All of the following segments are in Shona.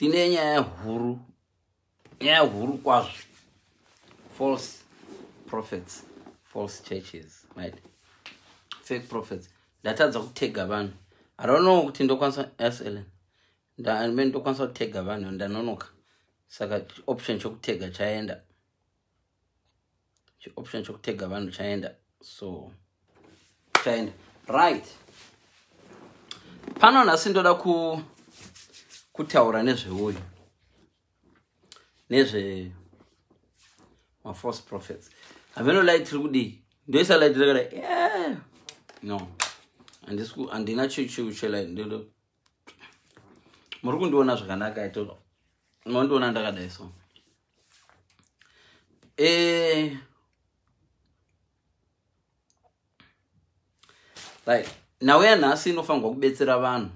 tine nyaya huru kwazvo. False prophets, false churches, right? Fake prophets. Ndatadza kutega vanhu. I don't know kuti ndokwanisa SLN. Ndokwanisa kutega vanhu ndanonoka. Saka option chokutega chaenda. Option chokutega vanhu chaenda. So chaenda. Right. Pano nhasi ndoda kutaura nezveuyu. Nezve false prophets. Haveno light tiri kudii. Ndoisa light rekada. Yeah. No. Andina chichu chela ndilo. Muri kundiona zvakanaka ito. Munondiona ndakadai so. Like nawe nhasi inofanirwa kubetsera vanhu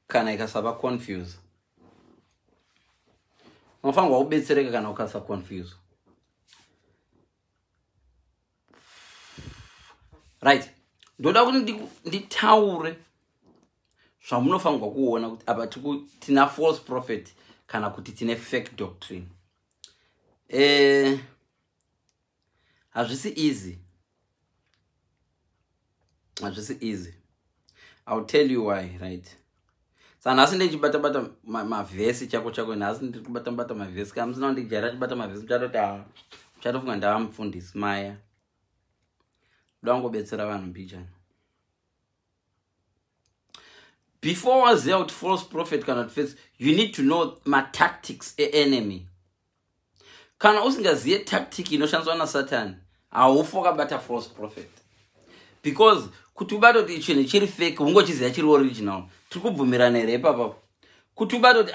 kana ikasava confuse. Unofanirwa kubetsereka kana ukasa confuse. Right. Ndoda kuti nditaure zvamunofanirwa kuona kuti apa tina false prophet kana kuti tine fake doctrine. Hazvisi easy. Hazvisi easy. I'll tell you why, right? Saka nhasi ndichibata mavhesi chako nhasi ndikubata mavhesi kana musina kundijara chibata mavhesi muchatofunga ndava mufundisi maya. Ndoda kungobetsera vanhu mbichana. Before waziva kuti false prophet kana kuti fake, you need to know tactics enemy. Kana usingazive tactic inoshandiswa naSatan, haufi wakabata false prophet. Because kuti ubata kuti chinhu chiri fake ungochiziva chiri original. Tiri kubvumirana here ipapo. Kuti ubata kuti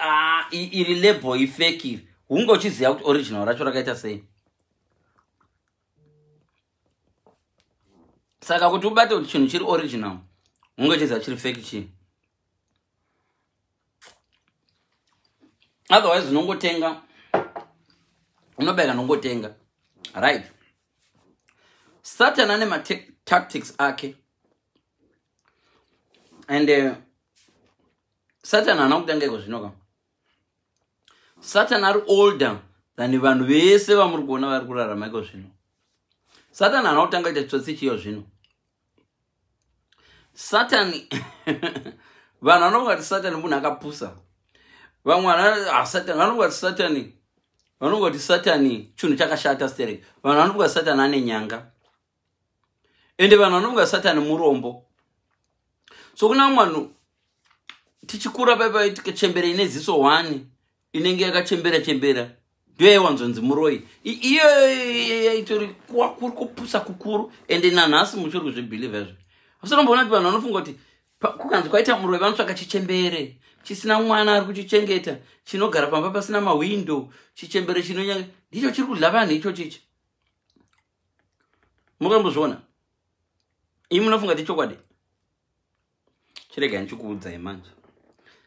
iri label ifake iri ungochiziva kuti original racho rakaita sei. Saka kuti ubate kuti chinhu chiri original ungochiziva chiri fake chii. Otherwise unongotenga unobeka nongotenga. Right. Satan ane tactics ake. And Satan ana kutanga iko zvinoka. Satan ari older than vanhu vese vamuri kuona vari kurarama iko zvino. Satan ana kutanga ita tsotsi chiyo zvino. Satan vanhu vanonga kuti Satan munhu akapusa. Vamwe Satan vanonga kuti Satan chinhu chakashata stereki. Vanhu vanonga Satan ane nyanga. Ende vanhu vanonga Satan murombo. So kuna mwanhu tichikura baba tikachembera ine ziso 1 inenge yakachembera ndio yawanzonzi muroi. Iyo itori kuri kupusa kukuru ende nanhasi muchiri kuzvibelieve izvo. Asinomboona kuti vanhu vanofunga kuti kukanzi kwaita muroi vanotsvaka chichembere chisina mwana ari kuchichengeta chinogara pamba pasina mawindow chichembere chinonyanga ndicho chiri kudla vanhu icho chichi. Mukambozviona? Imi munofunga kuti chokwadi? Chirega ndichikuudzai manje.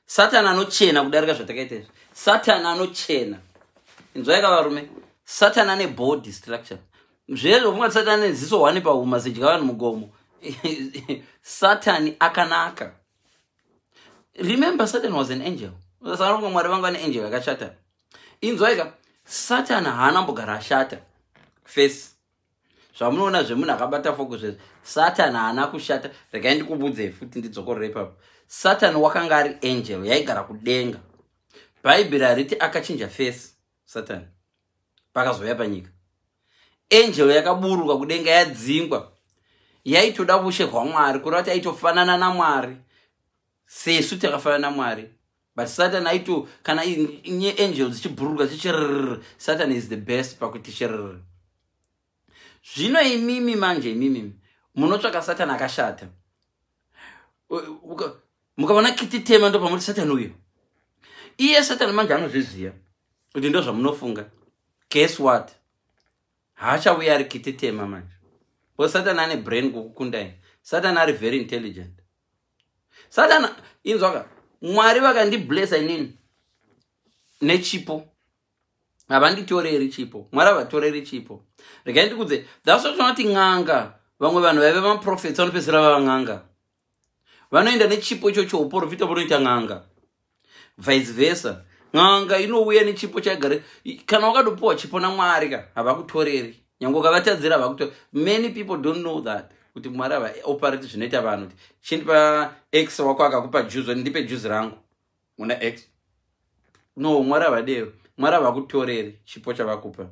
Satan anochena kudarika zvatakaita izvi. Satan anochena. Inzwai varume. Satan ane body structure. Zvezvo funga Satan ane ziso 1 pahuma sedya vanhu mugomo. Satan akanaka. Remember, Satan was an angel. Saka Mwari vangu ane angel akashata. Inzwaika Satan haana mbogara ashata. Face. Zvamunoona zvemunhu akabata focus zvezvo. Satan haana kushata. Regai ndikubudzei futi ndidzokorere ipapo. Satan wakanga ari angel yaigara kudenga. Bhaibheri hariti akachinja face Satan pakazouya panyika. Angel yakaburuka kudenga yadzingwa. Yaitoda ushe hwaMwari kureva kuti aitofanana naMwari. Sesu takafanana naMwari. But Satan aito kana inye angels zichiburuka zichirrrr. Satan is the best pakuti chirrrr. Zvino imimi manje imimi munotsvaka Satan akashata. Mukaona kititema ndo pamuti Satan uyo. Iye Satan manje anozviziva kuti ndo zvamunofunga. Guess what? Haachauya ari kititema manje. Because Satan ane brain kukukundai. Satan ari very intelligent. Satan inzwaka Mwari vakandiblessa inini nechipo. Havanditoreri chipo. Mwari havatoreri chipo. Regai ndikudze. That's what tunoti ng'anga. Vamwe vanhu vaive maprophets vanopedzisira vava ng'anga. Vanoenda nechipo ichocho uporofita vonoita ng'anga. Vice versa. ng'anga inouya nechipo chagare kana wakatopuwa chipo naMwari ka havakutoreri nyange ukavatadzira havakutoreri. Many people don't know that kuti Mwari havaoperate zvinoita vanhu kuti chindipa x wako akakupa juice ndipe juice rangu una x. No, Mwari havadero. Mwari havakutoreri chipo chavakupa.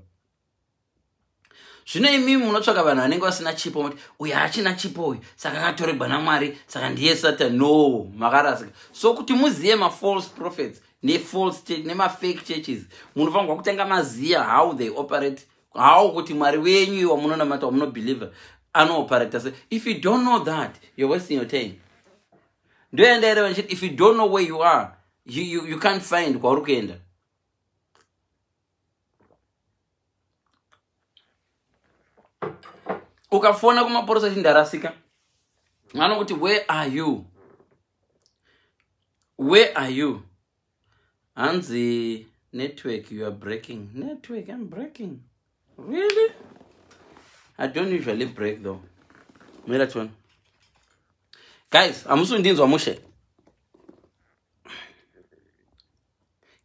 Zvino imimi munotsvaka vanhu vanenge vasina chipo muti uyu hachina chipo uyu saka akatorerwa naMwari saka ndiye Satan. No, makarasika. So kuti muzive ma-false prophets ne-false church nema-fake churches munofanirwa kutanga maziya how they operate, how kuti Mwari wenyu wamunonamata wamunobelieve anoparata sei. If you don't know that, you're wasting your time. Ndoendaireva nchiti if you don't know where you are, you can't find kwauri kuenda. Ukafona kumapurisa chindarasika anokuti where are you, where are you? Hanzi network, you are breaking. Network, I'm breaking. Really? I don't usually break though. Mira one. Guys, amusundinzwa mushe.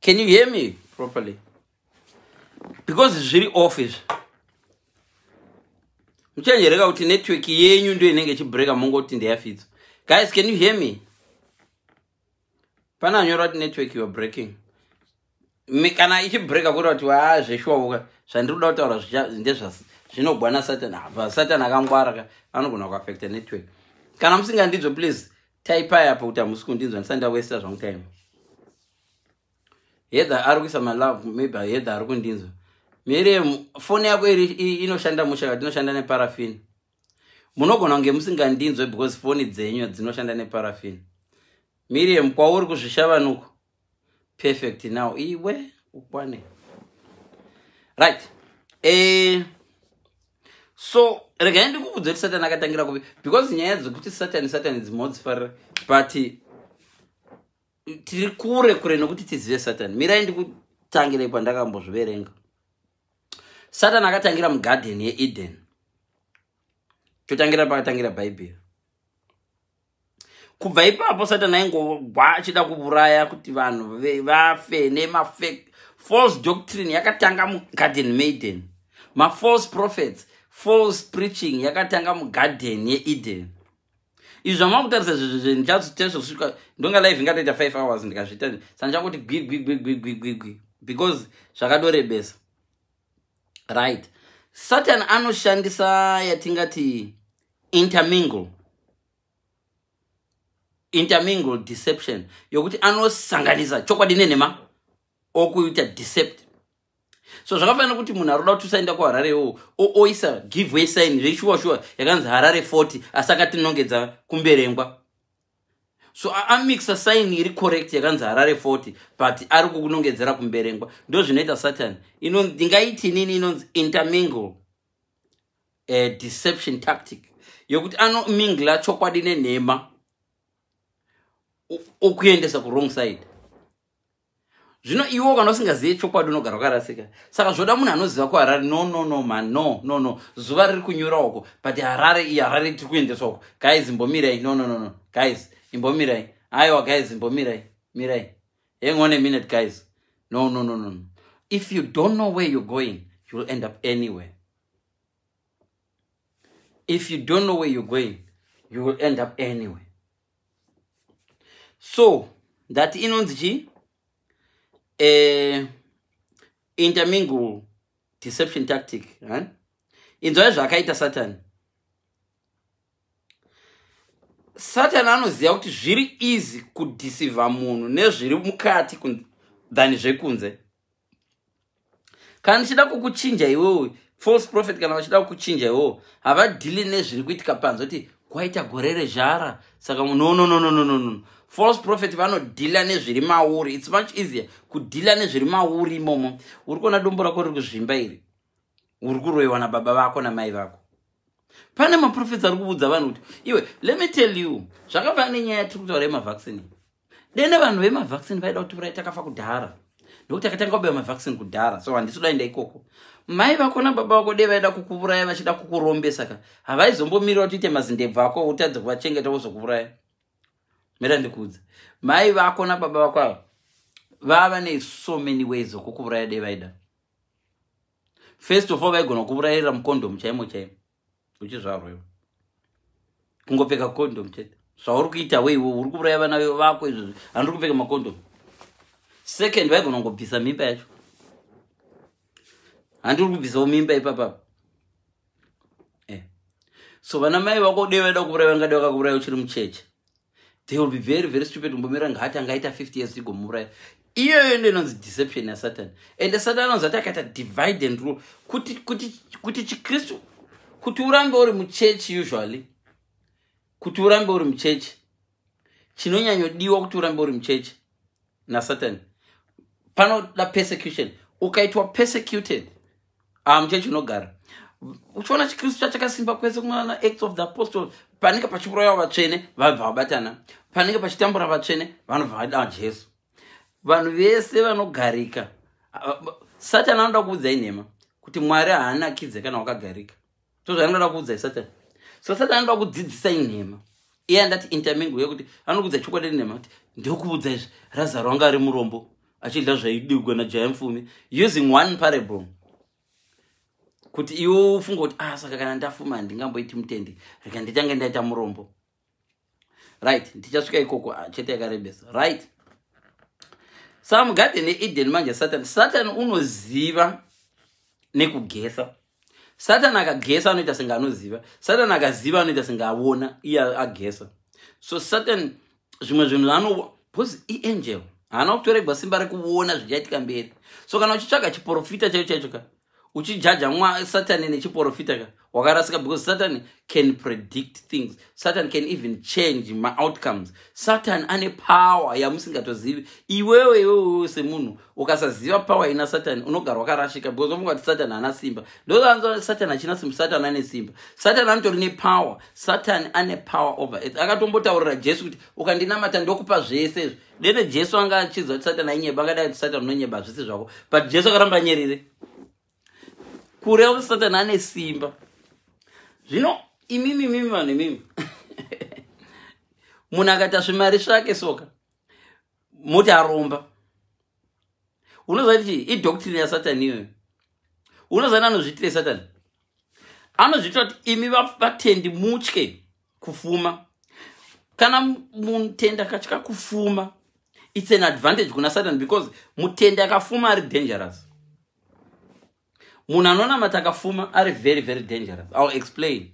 Can you hear me properly? Because it's really offish. Muchanjereka kuti network yenyu ndio inenge chibreaka mongoti ndeyafidza. Guys, can you hear me? Pana nyora kuti network you are breaking. Kana ichibreaka kuti wati zveshwauka zvandinoda kutaura ndezvasi zvinogwana Satan. Satan akangwara ka anogona kuaffecta network. Kana musingandinzwe please type apo kuti hamusi kundinzwa ndisanda waste zvong time. Yedha ari kuisa my love, maybe yedha ari kundinzwa. Miriam, phone yako inoshanda musha inoshanda neparaffin. Munogona kunge musingandinzwe because phone dzenyu dzinoshanda neparaffin. Miriam, kwauri kuzvishava nuko. Perfect now. Iwe ukwane. Right. So rega ndikubudza kuti Satan akatangira kupi because nyaya dzokuti Satan is modzifara but tiri kure nokuti tizive Satan. Mirai ndikutangira pandakambozviverenga. Satan akatangira mugarden yeEden. Chotangira pakatangira Bible. Kubva ipapo Satan aingobva achida kuuraya kuti vanhu vafe nema-fake false doctrine yakatanga mugarden maiden. Ma-false prophets, false preaching yakatanga mugarden yeEden. Izvo zvamakutarisa zvichazotezvosvika ndonga live ingatoita 5 hours ndikazviita sandichangoti gwi because zvakadorebesa. Right. Satan anoshandisa yatingati intermingle deception yokuti anosanganisa chokwadi nenhema okuita decept. So zvakafanira kuti munhu aroda kuti usaenda kuHarare oisa giveaway sign reshuwa yakanzi Harare 40 asi akatinongedza kumberengwa. So amixa sign iri correct yakanzi Harare 40 but ari kukunongedzera kumberengwa. Ndo zvinoita Satan. Ndingaiti nini inonzi intermingle deception tactic yokuti anomingla chokwadi nenhema okuendesa ku wrong side. Zvino iwo kana usingazive chokwadi unogara wakarasika. Saka zvoda munhu anoziva kuHarare no. Zuva riri kunyura uko but Harare tiri kuendeswa uko. Guys imbomirai no. Guys imbomirai. Aiwa guys imbomirai. Mirai. Hang on a minute guys. No. If you don't know where you're going, you will end up anywhere. If you don't know where you're going, you will end up anywhere. So that inonzi intermingle deception tactic, right? Inzwa zvakaita Satan. Satan anoziva kuti zviri easy kudeceive munhu nezviri mukati than zvekunze. Kana ndichida kukuchinja iwewe false prophet, kana vachida kukuchinja iwewe havadhili nezviri kuitika panze kuti kwaita gore rezhara saka no. False prophet vanodhila nezviri mauri. It's much easier kudhila nezviri mauri imomo. Uri kuona dombo rako riri kuzvimba iri, uri kuroiwa nababa vako namai vako. Pane maprofits ari kuudza vanhu kuti iwe, let me tell you, zvakafanana nenyaya tiri kutaura yemavaccine. Dene vanhu vemavaccine vaida kuti urai takafa kudhara nokuti akatanga kubaya mavaccine kudhara, so handisi kudaenda ikoko. Mai vako nababa vako dei vaida kukuuraya vachida kukurombesa ka havaizombomirira kuti uite mazindebvu ako utadze kuvachengeta vozokuuraya. Mera ndikudza mai vako nababa vako ava vava so many ways okukuuraya dei vaida. First of all, vaigona kuurayira mukondom chaimo uchizvarwa iwe kungopfeka condom chete. Zvauri kuita weiwo uri kuuraya vana vako izvozvo, handiri kupfeka makondom. Second, vaigona kungobvisa mimba yacho, handiri kubvisawo mimba ipapapa. So vana mai vako dei vaida kuuraya vangade vakakuuraya uchiri mucheche. They will be very, very stupid. Mbomira ngati angaita 50 years igomuraya. Iyoyo ndinonzi deception yaSatan. And Satan anozati akaita divide and rule. Kuti chikristu, kuti urambe uri muchechi usually. Kuti urambe uri muchechi. Chinonyanyodiwa kuti urambe uri muchechi naSatan. Panoda persecution. Ukaitwa persecuted, muchechi unogara. Uchiona chikristu chachakasimba kwese kumwana Acts of the Apostles. Panenge pachiuraya vatsvene vabva vabatana. Panenge pachitambura vatsvene vanobva vada Jesu. Vanhu vese vanogarika. Satan anoda kuudzai nhema kuti Mwari haanakidze kana wakagarika. So zvaanoda kuudzai Satan. So Satan anoda kudzidzisai nhema. Iye andati intermingle yekuti anokuudza chokwadi nhema kuti ndikuudza izvi Lazaro anga ari murombo achidya zvaidigwa najaya mupfumi, using one parable. Kuti iwe ufunga kuti saka kana ndafuma handingamboiti mutende, rega ndichange ndaita murombo. Right, ndichasvika ikoko chete yakarebesa. Right. Samugarden eEden manje Satan unoziva nekugesa. Satan akagesa anoita senga anoziva. Satan akaziva anoita senga aona iye agesa. So Satan zvimwe zvinhu because angel haana kutoregwa simba rekuona zvichaitika mberi. So kana uchitsvaga chiprofita chaicho uchijaja Satan nechiprofita wakarasika, because Satan can predict things. Satan can even change my outcomes. Satan ane power yamusingatozivi. Iwewe semunhu ukasaziva power ina Satan unogara wakarashika, because ufunga kuti Satan haana simba. Ndoanzo Satan hachina simba, Satan ane simba. Satan anotori nepower. Satan ane power over it. Akatombotaurira Jesu kuti ukandinamata ndokupa zvese. Dene Jesu anga achizwa kuti Satan ainyeba, akadai kuti Satan unonyeba zvese zvako. But Jesu akaramba nyerere. Kureva kuti Satan ane simba. Zvino imimi vanhu imimi munhu akaita zvimari zvake soka moti aromba, unoziva kuti idoctrine yaSatan iyoyo. Unoziva anozviitire Satan, anozviitira kuti imi vatendi mutye kufuma. Kana mutenda akatya kufuma, it's an advantage kuna Satan, because mutenda akafuma ari dangerous. Munhu anonamata akafuma ari very, very dangerous. I'll explain.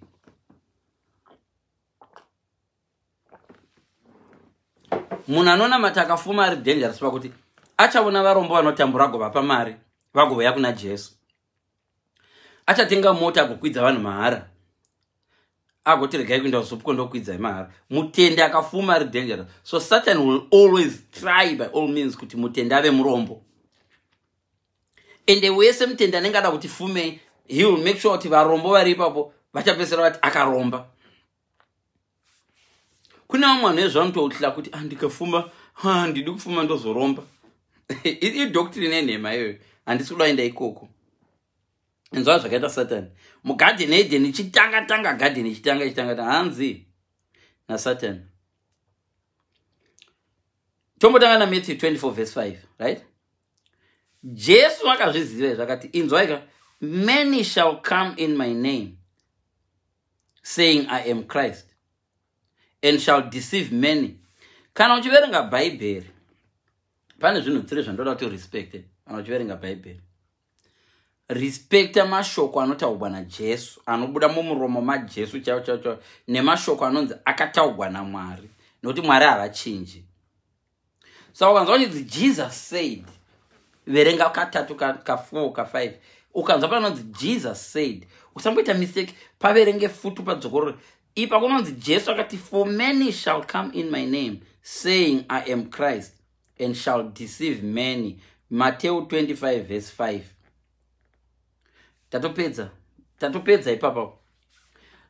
Munhu anonamata akafuma ari dangerous pakuti achaona varombo vanotambura agovapa mari vagovauya kuna Jesu. Achatenga mota agokwidza vanhu mahara, agoti regai kuenda kuzopuko ndokwidzai mahara. Mutende akafuma ari dangerous. So Satan will always try by all means kuti mutende ave murombo. Ende wese mutende anenge ada kuti fume, he will make sure kuti varombo vari ipapo vachapesera vati akaromba. Kune vamwe vanhu vezvanototya kuti ndikafuma handidi kufuma ndozoromba. Idoctrine yenhema iyoyo, handisi kudaenda ikoko. Enzwa zvakaita Satan. Mugarden eEden ichitanga garden ichitanga hanzi naSatan. Tombotanga na Matthew 24 verse 5, right? Jesu akazviziva zvakati, inzwaika, many shall come in my name, saying I am Christ, and shall deceive many. Kana uchiverenga Bible, pane zvinhu 3 zvandoda kuti respect. Kana uchiverenga Bible, respecta mashoko anotaurwa naJesu, anobuda mumuromo maJesu chaiwo, nemashoko anonzi akataurwa naMwari, nokuti Mwari havachinji. So ukanzwa kuti Jesus said, verenga katatu ka4 ka5, ukanzwa panonzi Jesus said, usamboita mistake paverenge futu padzokorore. Ipa kunonzi Jesu akati, for many shall come in my name, saying I am Christ, and shall deceive many. Matthew 25 verse 5. Tatopedza ipapa.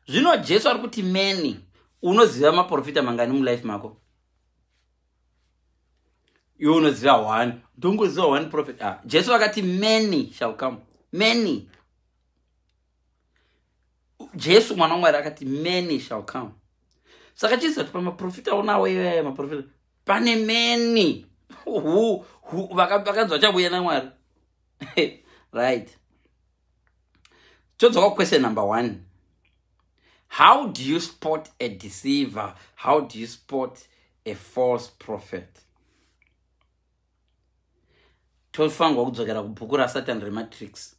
Zvino Jesu ari kuti many, unoziva maprofita mangani mulife mako? Iwe unoziva one, ndongoziva one prophet. Jesu akati many shall come. Many. Jesu mwana waMwari akati many shall come. Saka chiziva kuti pamaprofita unawo iwe maprofita pane many vakanzwa chabuya naMwari. Right. So question number 1. How do you spot a deceiver? How do you spot a false prophet? Tofangwa kudzokera kubhuku raSatan reMatrix.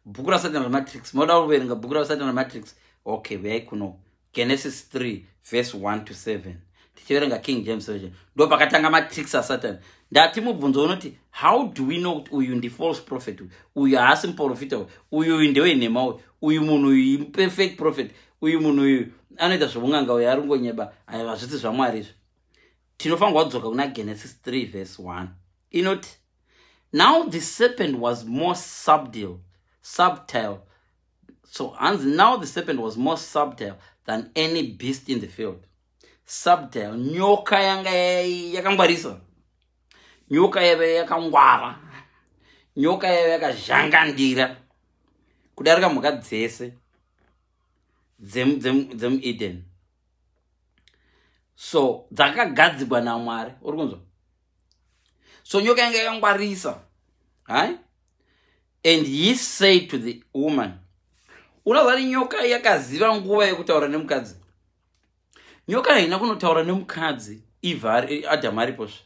Bhuku raSatan reMatrix. Moda uverenga bhuku raSatan reMatrix. Okay, we kuno. Genesis 3 verse 1 to 7. Tichiverenga King James version. Ndo pakatanga matrix aSatan. Ndati mubvunzo unoti, how do we know uyu ndi false prophet? Uyu haasi muprofita. Uyu ndewe venhema. Uyu munhu uyu perfect prophet. Uyu munhu uyu anoita zvomunganga uyu arungonyeba. Aiwa hazvisi zvaMwari izvo. Tinofanirwa kudzoka kuna Genesis 3 verse 1. Inoti, now the serpent was more subtle. So now the serpent was more subtle than any beast in the field. Subtle. Nyoka yanga yakangwarisa. Nyoka yave yakangwara. Nyoka yave yakazhangandira. Kudarika mhuka dzese dzemu Eden. So dzakagadzikwa naMwari. Uri kunzwa? So nyoka yanga yakangwarisa. Hai? And he said to the woman, unazari nyoka yakaziva nguva yekutaura nemukadzi. Nyoka haina kunotaura nemukadzi Eve Adam ariposva.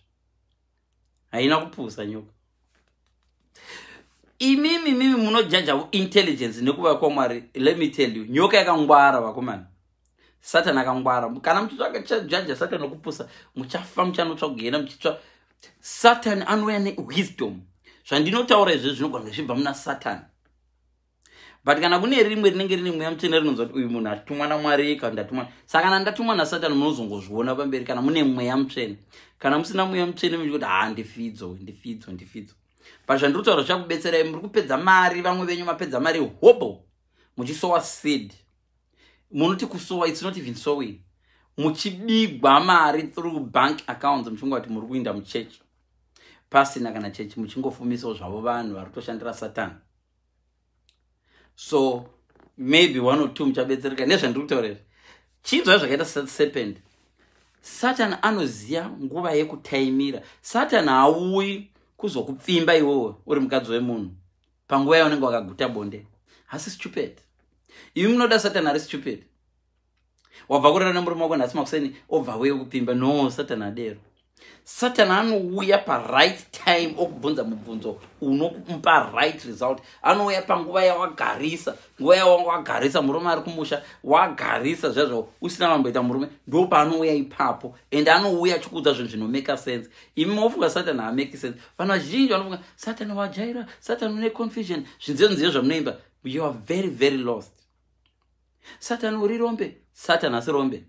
Haina kupusa nyoka. Imimi munojaja intelligence nekuva kwaMwari. Let me tell you, nyoka yakangwara vakomana. Satan akangwara. Kana muchitsvaka chajaja Satan nokupusa, muchafa muchanotsva kugenda muchitsva. Satan anouya newisdom. Zvandinotaura izvi zvinogona zvichibva muna Satan. But kana kune rimwe rinenge rine mweya mutsvene rinonzwa kuti uyu munhu atumwa naMwari kana ndatumwa. Saka kana ndatumwa naSatan munozongozviona pamberi kana mune mweya mutsvene. Kana musina mweya mutsvene muchikuti ndifidzo. But zvandinotaura zvakubetserai, muri kupedza mari, vamwe venyu mapedza mari hobo. Muchisowa seed. Munoti kusowa, it's not even sowing. Muchibigwa mari through bank accounts muchinga kuti muri kuinda muchechi. Pasina kana chechi muchingofumisawo zvavo vanhu vari kutoshandira Satan. So maybe 1 or 2 muchabetsereka nezvandiri kutaura izvi. Chinzwa zvakaita serpent. Satan anoziya nguva yekutaimira. Satan hauyi kuzokupfimba iwewe uri mukadzi wemunhu panguva yaunenge wakaguta bonde. Hasi stupid. Ivi munoda Satan ari stupid. Wabva kurara nemurume wako nhasi makuseni obva weye kupfimba. No, Satan adero. Satan anouya right time okubvunza mubvunzo unokupa right result. Anouya panguva yawagarisa, nguva yawagarisa murume ari kumusha, wagarisa zvazvo usina mamboita murume, ndo paanouya ipapo. And anouya achikuudza zvinhu zvinomake sense. Imi mofunga Satan haamake sense. Vanhu vazhinji vanofunga Satan wajaira, Satan une confusion. Zvinzenzero zvamunoimba, you are very very lost. Satan uri rombe, Satan hasi rombe.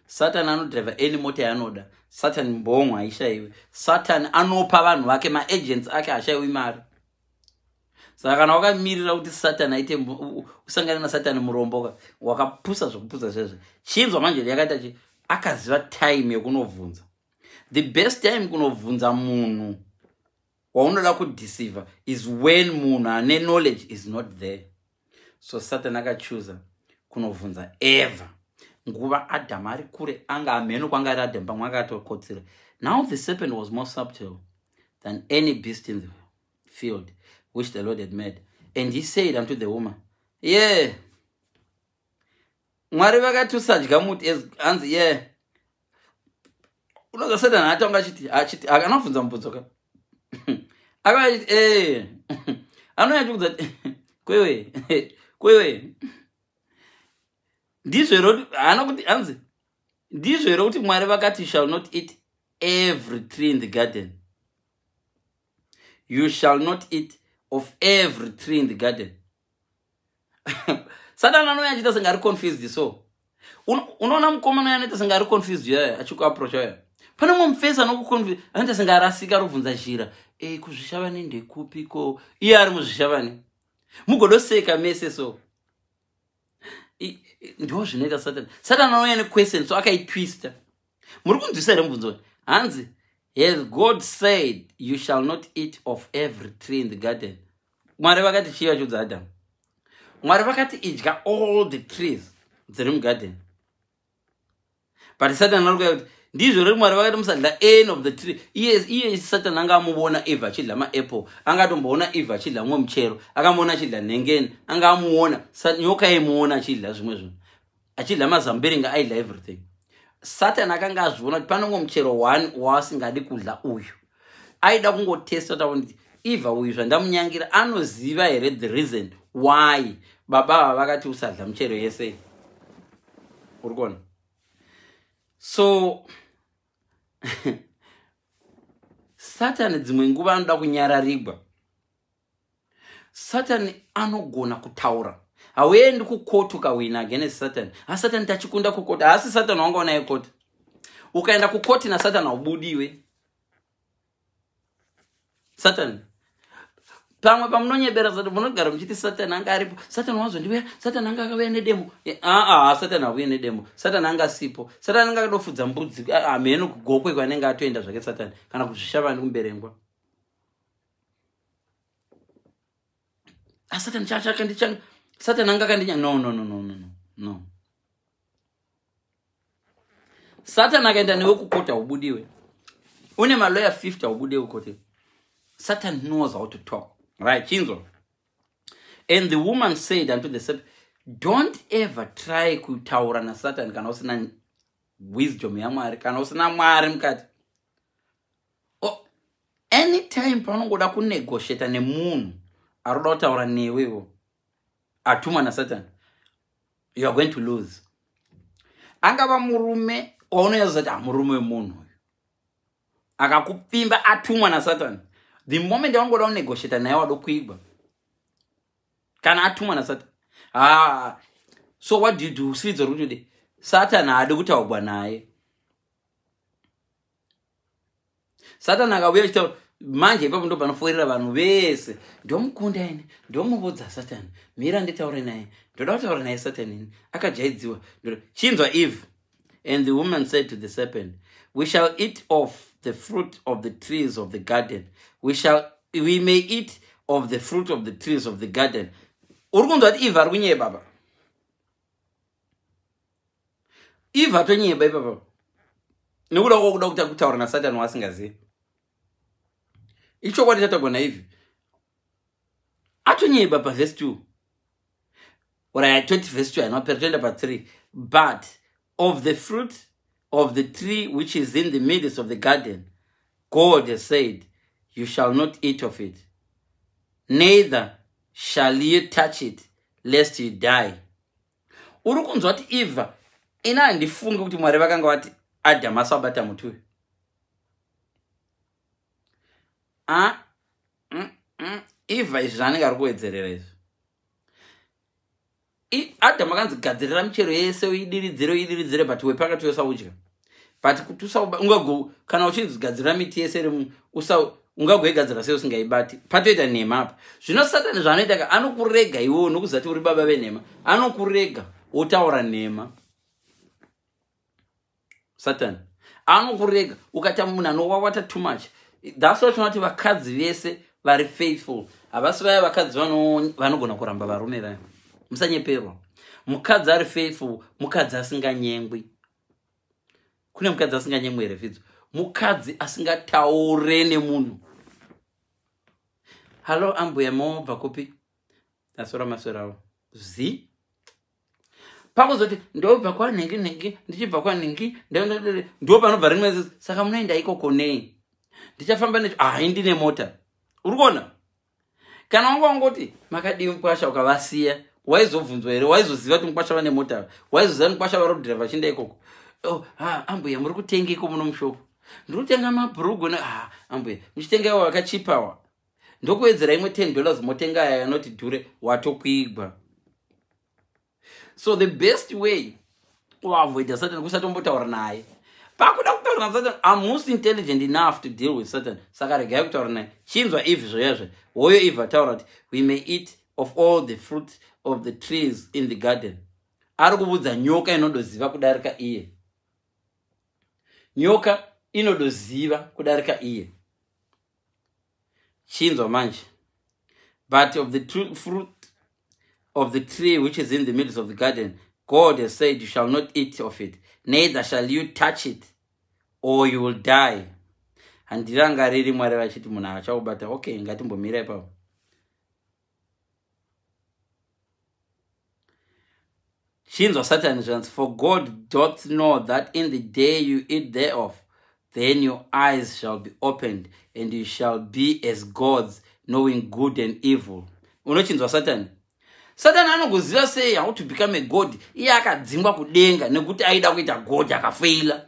Satan anodriva any mota yaanoda. Satan mbongo haishaiwi. Satan anopa vanhu vake maagents ake hashaiwi mari. Saka kana wakamirira kuti Satan aite usangane naSatan muromboka, wakapusa zvokupusa zvezvo. Chinzwa manje yakaita chi akaziva time yekunovhunza. The best time kunovhunza munhu waunoda kudeceive is when munhu ane knowledge is not there. So Satan akachoose kunovhunza Eva. Nguva Adam ari kure anga ameno kwanga ari Adam pamwe akatokotsera. Now the serpent was more subtle than any beast in the field which the Lord had made. And he said unto the woman, yeah, Mwari vakatusadya muti hanzi yeah. Unoza Satan atanga achiti akanobvunza mubvunzo ka. Akati anoya chikudza kwewe. Ndizvero hana kuti hanzi ndizvero kuti Mwari vakati shall not eat every tree in the garden. You shall not eat of every tree in the garden. Satan anoya achita senge ari confused. So unoona mukomana anoita senge ari confused yaya achikuapproach yaya. Pane mumwe mufesi anokuconfuse anoita senge arasika arobvunza shira kuzvishavane ndekupiko iye ari muzvishavane mugodoseka mese. So ndo zvinoita Satan. Satan anouya nequestion so akaitwista. Muri kunzwisa here mubvunzo hanzi yes, God said you shall not eat of every tree in the garden. Mwari vakati chii vachiudza Adam? Mwari vakati idya all the trees dziri mugarden. But Satan anokuya kuti ndizvo riri Mwari vakati musadla any of the tree. Iye Satani anga amuona Eva achidla maapple, anga atomboona Eva achidla mumwe muchero, akamuona achidla nhengeni, anga amuona nyoka aimuona achidla zvimwe zvinhu, achidla mazambiringa, aidla everything. Satani akanga azviona kuti pane mumwe muchero one waasingadi kudla uyu. Aida kungotesta kuti Eva uyu zvandamunyangira anoziva here the reason why baba vakati usadla muchero yese. Uri kuona? So Satani dzimwe nguva anoda kunyararigwa. Satani anogona kutaura. Hauendi kukotu ukawina against Satani. Asi Satani tachikunda kukota. Asi Satani wangaona yekota. Ukaenda kukoti na Satani haubudiwe. Satani. Pamwe pamunonyebera Satani munogara muchiti Satani anga aripo. Satani wazondiwe, Satani anga akauya nedemo. Satani auye nedemo. Satani anga sipo. Satani anga akadofudza mbudzi. Mheno kugokwe kwanenge atoenda zvake Satani kana kuzvishava nekumberengwa. Satani chachaka ndichanga. Satani anga kandinya. No. Satani akaenda newe kukota ubudiwe. Une malawyer 50 ubudiwe kukote. Satan knows how to talk. Right, chinzo. And the woman said unto the serpent, don't ever try kutaura na Satan kana usina wisdom ya Mwari, kana usina Mwari mkati. Anytime panongoda kunegotiate nemunhu aroda kutaura newewo atuma na Satan, you are going to lose. Angava murume waunoyaza kuti murume wemunhu akakupimba atumwa na Satan, the moment wangoda kunegotiate naye wado kuigwa kana atumwa na Satan. So what do you do? Svidzo rutude Satan haadi kutaurwa naye. Satan akauya achitaura manje ipapo ndo panofoirira vanhu vese. Ndomukunda ine, ndomuvodza Satan, mira nditaure naye, ndoda kutaura naye Satan ini. Akajaidziwa. Chinzwa Eve. And the woman said to the serpent, we shall eat of the fruit of the trees of the garden. We may eat of the fruit of the trees of the garden. Urukunzwa kuti Eve ari kunyeba baba. Eve atonyeba ipapo. Nekuda kwokuda kuta kutaura na Satan wasingazivi. Icho kwati tatagona Eve. Atonyeba pa verse 2. Or I 20 verse 2, I know pertenda pa 3. But of the fruit of the tree which is in the midst of the garden, God has said, you shall not eat of it, neither shall you touch it, lest you die. Urukunzwa kuti Eva, ina handifunge kuti Mwari vakanga vati Adam asabata muti uyu. Eva izvi zvanenge ari kuwedzerera izvi. Adam akanzi gadzirira michero yese uidiridzire but wepakati usauja. But kuti ungago kana uchinzi gadzirira miti yese ungagoigadzira sei usingaibati. Patoita nhema apa. Zvino Satani zvanoita anokurega iwewe nokuzati uri baba venhema. Anokurega wotaura nhema. Satani anokurega ukata munhu anowawata too much. That's why tinoti vakadzi vese vari faithful. Havasi vaya vakadzi vanogona kuramba varume vaya. Musanyeperwa. Mukadzi ari faithful, mukadzi asinganyengwi. Kune mukadzi asinganyengwi here fidzo. Mukadzi asingataure nemunhu. Hello ambuya mobva kupi? Tasora masorawo. Zi? Pakuzoti ndobva kwanhingi ndichibva kwanhingi ndo panobva rimwe saka munoenda ikoko nei? Ndichafamba necho ndine mota. Uri kuona? Kana wangoti makadiwi mukwasha ukavasiya, waizobvunzwa here, waizoziva kuti mukwasha vane mota, waizoziva mukwasha varodhirevha vachienda ikoko. Ambuya muri kutenga iko muno mushopu. Ndiri kutenga mabhurugu ambuya muchitenga wakachipawa. Ndokuwedzera imwe $10 motenga aya anoti dhure watokuigwa. So the best way to avoid Satan kusatombotaura naye. Pakuda kutaura na Satan, I'm most intelligent enough to deal with Satan. Saka regai kutaura naye. Chinzwa Eve zvoyazvo. Woyo Eve ataura kuti we may eat of all the fruit of the trees in the garden. Ari kubudza nyoka inodoziva kudarika iye. Nyoka inodoziva kudarika iye. Chinzwa manje. But of the fruit of the tree which is in the midst of the garden, God has said, you shall not eat of it, neither shall you touch it, or you will die. Handiranga riri mwari vachiti munhu achakubata. Okay, ngatimbomira ipapo. Chinzwa Satan says, for God doth know that in the day you eat thereof, then your eyes shall be opened, and you shall be as gods, knowing good and evil. Unochinzwa Satan? Satan anokuziva sei how to become a god. Iye akadzingwa kudenga nekuti aida kuita god akafaila.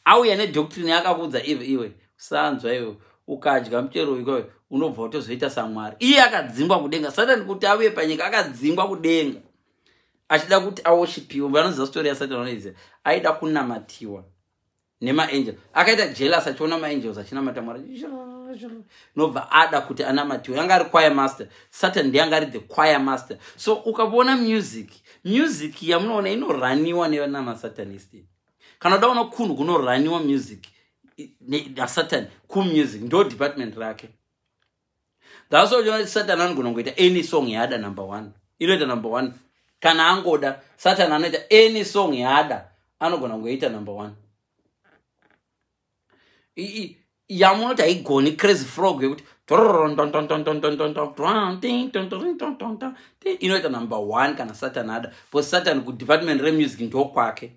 Auya nedoctrine yakakudza iwe sanzwa iwe ukadya muchero ikoyo unobva utozoita samwari. Iye akadzingwa kudenga. Satan kuti auye panyika akadzingwa kudenga. Achida kuti awoshipiwe. Vanoziva story yaSatan vanoiziva. Aida kunamatiwa nemaangels. Akaita jealous achiona maangels achinamata Mwari. Nobva ada kuti anamatiwe. Yanga ari choir master. Satan ndiye anga ari the choir master. So ukabona music yamunoona inoraniwa nevanamasatanisti. Kana udaona kunhu kunoraniwa music naSatan music ndo department rake. That's why Satan anogona kuita any song yaada number 1. Inoita number 1. Kana angoda Satan anoita any song yaada anogona kuita number 1. Yamunoti haigoni crazy frog yekuti inoita number 1 kana Satan ada. Because Satan kudepartment remusic ndo kwake.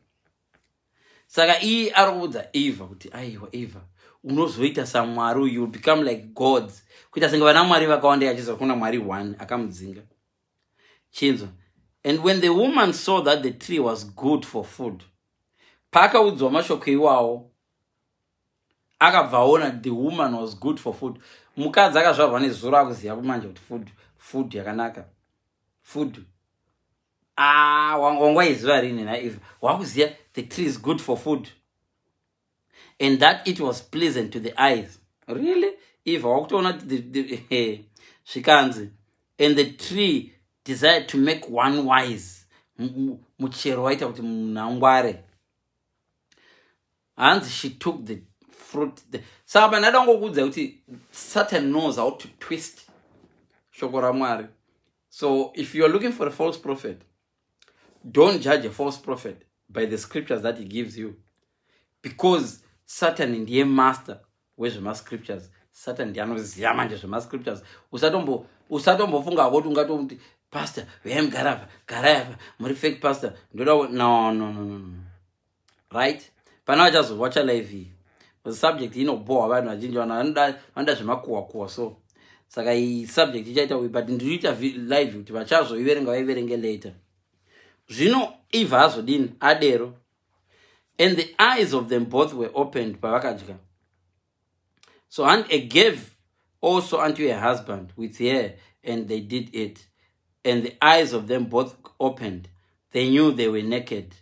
Saka iyi arikudza Eva kuti aiwa Eva unozoita samwari, you will become like gods. Kuita senge vana mwari vakawanda yachizo kuna mwari 1 akamudzinga. Chinzwa. And when the woman saw that the tree was good for food, pakaudzwa mashoko iwawo akabvaona the woman was good for food. Mukadzi akazvarwa nezuro akuziva kumanje kuti food yakanaka. Food. Wangwaiziva rini naIva. Wakuziva the tree is good for food. And that it was pleasant to the eyes. Really? Eva, wakutoona the shikanzi. And the tree desired to make one wise. Muchero waita kuti munangware. And she took the fruit. Saka nadangokudza kuti Satan knows how to twist shoko raMwari. So if you are looking for a false prophet, don't judge a false prophet by the scriptures that he gives you. Because Satan ndiye master wezvema scriptures. Satan ndiye anoziva manje zvema scriptures. Usatombofunga kuti ungatoti pastor, gara apa, muri fake pastor. No. Right? Pana vachazowacha live iyi. The subject inobore vanhu vazhinji vanoda zvemakuwa. So saka iyi subject ichaita but ndinoita live kuti vachazoiverenga vaiverenge later. Zvino Eva hazodini adero. And the eyes of them both were opened pavakadya. So and gave also unto her husband with her, and they did it. And the eyes of them both opened. They knew they were naked.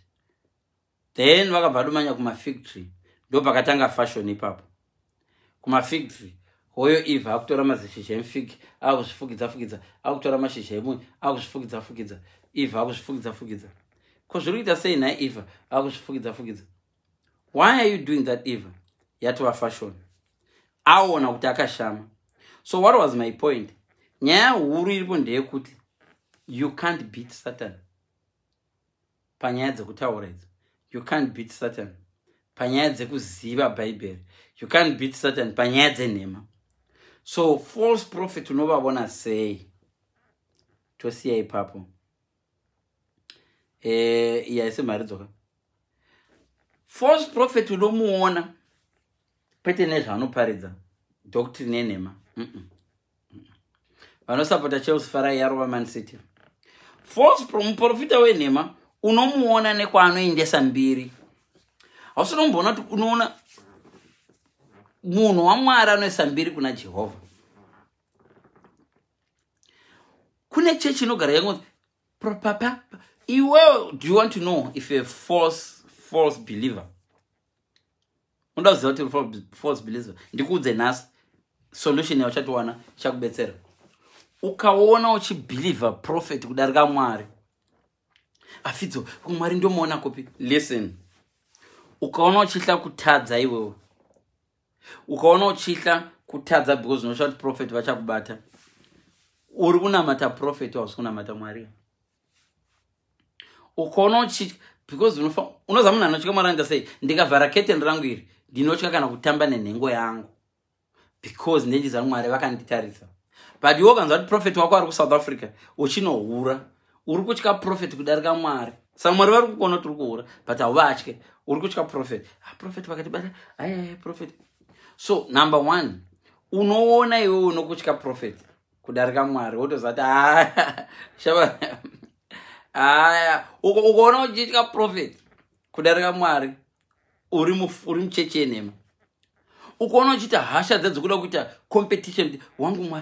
Then vakabva domanya kuma fig tree. Ndo pakatanga fashion ipapo. Kuma fig tree. Hoyo Eva akutora mazishizha emfig, akuzvifukidza, akutora mashizha emunyu, akuzvifukidza. Eva akuzvifukidza. Kozvirikuita sei naEva akuzvifukidza. Why are you doing that, Eva? Yatova fashion. Aona kuti akashama. So what was my point? Nyaya huru iripo ndeyekuti you can't beat Satan. Panyaya dzekutaura idzi. You can't beat Satan. Panyaya dzekuziva Bible. You can't beat Satan. Panyaya dzenhema. So false prophet unovavona sei? Tosiya ipapo. Ise mari dzoka. False prophet unomuona pete nezvaanoparidza doctrine yenhema. Vanosapota Chelsea Farai yarova Man City. False muprofita wenhema unomuona nekwaanoendesa mbiri. Hausinomboona kuti unoona munhu waMwari anoisa mbiri kuna Jehovha. Kune chechi inogara yangu papa. Do you want to know if you're a false believer? Undaziva kuti false believer. Ndikuudze nhasi solution yauchatowana chakubetsera. Ukaona uchibeliever prophet kudarika Mwari. Afidzo, Mwari ndomuona kopi. Listen. Ukaona uchihla kutadza iwewe. Ukaona uchihla kutadza because unosha kuti prophet vachakubata. Uri kunamata prophet wausi kunamata Mwari. Ukaona because unoza munhu anotyika Mwari andasei ndikavhara curtain rangu iri ndinotya kana kutamba nenhengo yangu because ndenji dzaMwari vakanditarisa. But iwe ukanzwa kuti prophet wako ari kuSouth Africa uchinohura, uri kutya prophet kudarika Mwari. Saka Mwari vari kukuona kuti uri kuhura but hauvatye, uri kutya prophet. Prophet vakatibata, prophet. So number 1, unoona iwe unokutya prophet kudarika Mwari wotozati shaba ukaona uchitya prophet kudarika Mwari uri mucheche yenhema. Ukaona uchita hasha dzekuda kuita competition wangu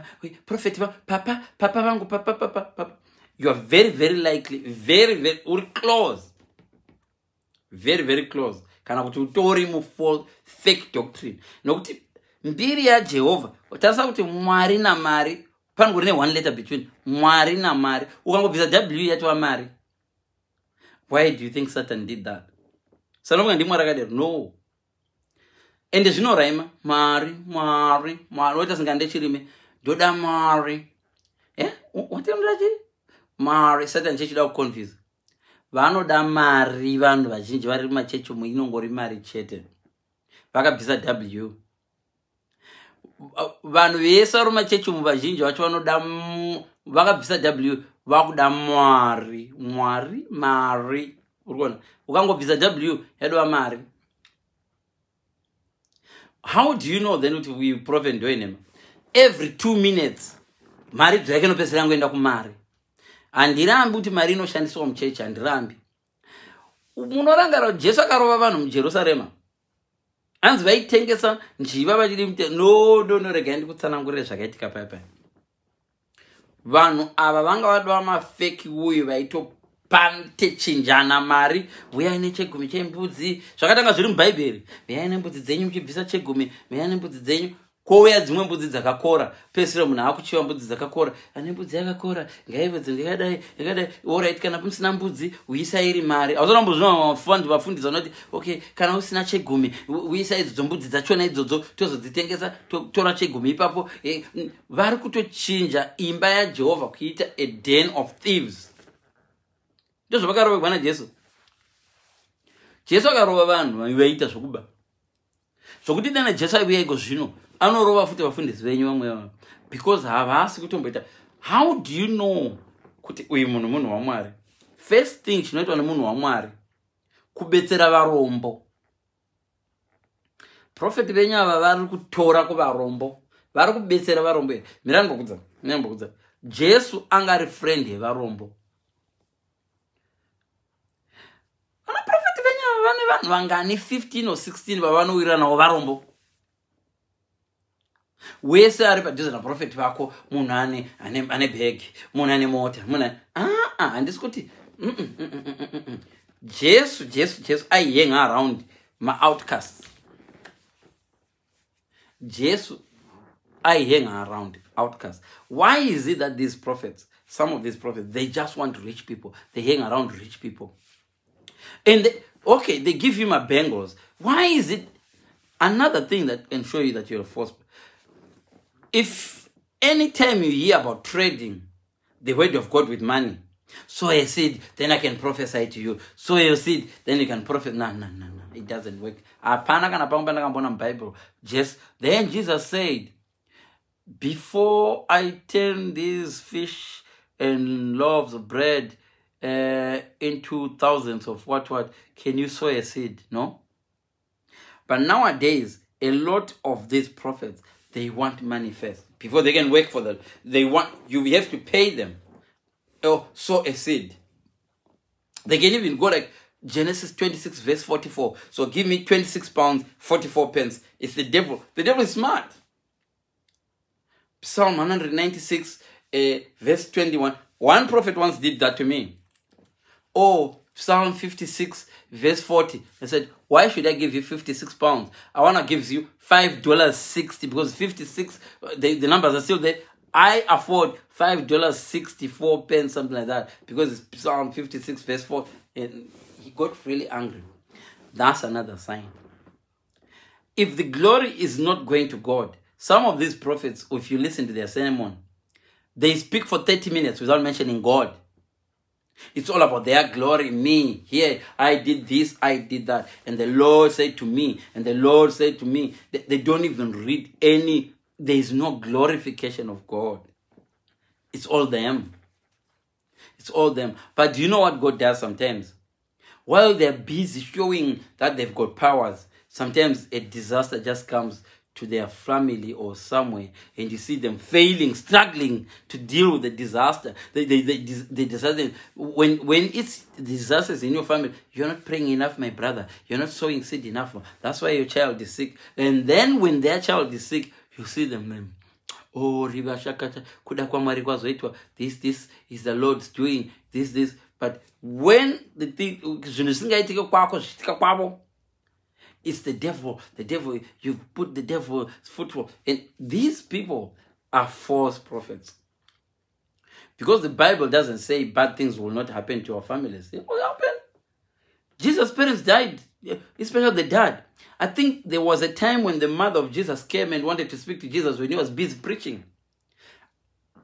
prophet papa vangu papa, you are very very likely very uri close, very close kana kuti utori mu fake doctrine. Nokuti mbiri yaJehovha utarisa kuti Mwari naMari panogori ne1 letter between Mwari naMari, ukangobvisa w yatova Mari. Why do you think Satan did that? Salomon ndi Mwari akadero no. Ende zvinoraima Mari wata singande chirime ndoda Mari. Watemdachi Mari. Satan chechida kuconfuse vanoda mari. Vanhu vazhinji vari mumachechi umu inongori mari chete, vakabvisa w. Vanhu vese vari mumachechi umu vazhinji vacho vanoda vakabvisa w, vakuda Mwari. Mari urikuona, ukangobvisa w yadova Mari. How do you know then kuti we prophet ndoenema? Every 2 minutes mari dzake nopesera ngoenda kuMari. Handirambi kuti mari inoshandiswa muchechi, handirambi. Munorangara Jesu akarova vanhu muJerusarema, hanzi vaitengesa njiva vachidi no regai ndikutsanangurire zvakaitika paipai. Vanhu ava vanga vadova mafeki uyu vaitopandechinjana mari. Uyai nechegumi chembudzi, zvakatanga zviri muBhaibheri. Uyai nembudzi dzenyu muchibvisa chegumi, uyai nembudzi dzenyu. Kwouya dzimwe mbudzi dzakakora, pesira munhu akuchiva mbudzi dzakakora. Ane mbudzi yakakora ngaivedze yakadai alright, kana musina mbudzi uisai iri mari. Hausana mbozvinwa vafundisa unoti okay, kana usina chegumi uisai idzodzo mbudzi dzachona idzodzo tozodzitengesa tora chegumi ipapo. Vari kutochinja imba yaJehovha kuita a den of thieves. Ndozvavakarova naJesu. Jesu akarova vanhu vaiita zvokuba zvokuti dana Jesu aiuya iko zvino anorova futi vafundisi venyu vamwe because havasi kutomboita. How do you know kuti uyu munhu waMwari? First thing chinoitwa nemunhu waMwari kubetsera varombo. Prophet venyu ava vari kutora kuvarombo, vari kubetsera varombo. Mirambokudza Jesu anga ari friend yevarombo. Ana prophet venyu ava vane vanhu vangani 15 or 16 vavanowira navo varombo. Wese ari padhuze naprofeti vako, munhu ane bag, munhu ane mota, munhu handisi kuti Jesu hang around ma-outcasts. Jesu hang around outcasts. Why is it that these prophets, some of these prophets, they just want rich people, they hang around rich people, and they give you my bangles? Why is it? Another thing that can show you that you're a false. If anytime you hear about trading the word of God with money, sow a seed, then I can prophesy to you. Sow a seed, then you can prophet. No. It doesn't work. Bible. Then Jesus said, before I turn these fish and loaves of bread into thousands of what, can you sow a seed? No? But nowadays, a lot of these prophets, they want money first. Before they can work for them, you have to pay them. Or sow a seed. They can even go like Genesis 26 verse 44. So give me 26 pounds, 44 pence. It's the devil. The devil is smart. Psalm 196 verse 21. One prophet once did that to me. Oh, Psalm 56 verse 40. I said, why should I give you 56 pounds? I want to give you $5.60 because 56, the numbers are still there. I afford $5.64 pence, something like that, because it's Psalm 56 verse 4. And he got really angry. That's another sign. If the glory is not going to God, some of these prophets, if you listen to their sermon, they speak for 30 minutes without mentioning God. It's all about their glory. Me, here, I did this, I did that. And the Lord said to me, and the Lord said to me. They don't even read any. There is no glorification of God. It's all them. It's all them. But do you know what God does sometimes? While they're busy showing that they've got powers, sometimes a disaster just comes to their family or somewhere, and you see them failing, struggling to deal with the disaster. The disaster. When it's disasters in your family, you're not praying enough, my brother. You're not sowing seed enough. That's why your child is sick. And then when their child is sick, you see them. Oh, this is the Lord's doing. This. But when the thing, it's the devil. The devil, you put the devil's football. And these people are false prophets. Because the Bible doesn't say bad things will not happen to our families. It will happen. Jesus' parents died, especially the dad. I think there was a time when the mother of Jesus came and wanted to speak to Jesus when he was busy preaching.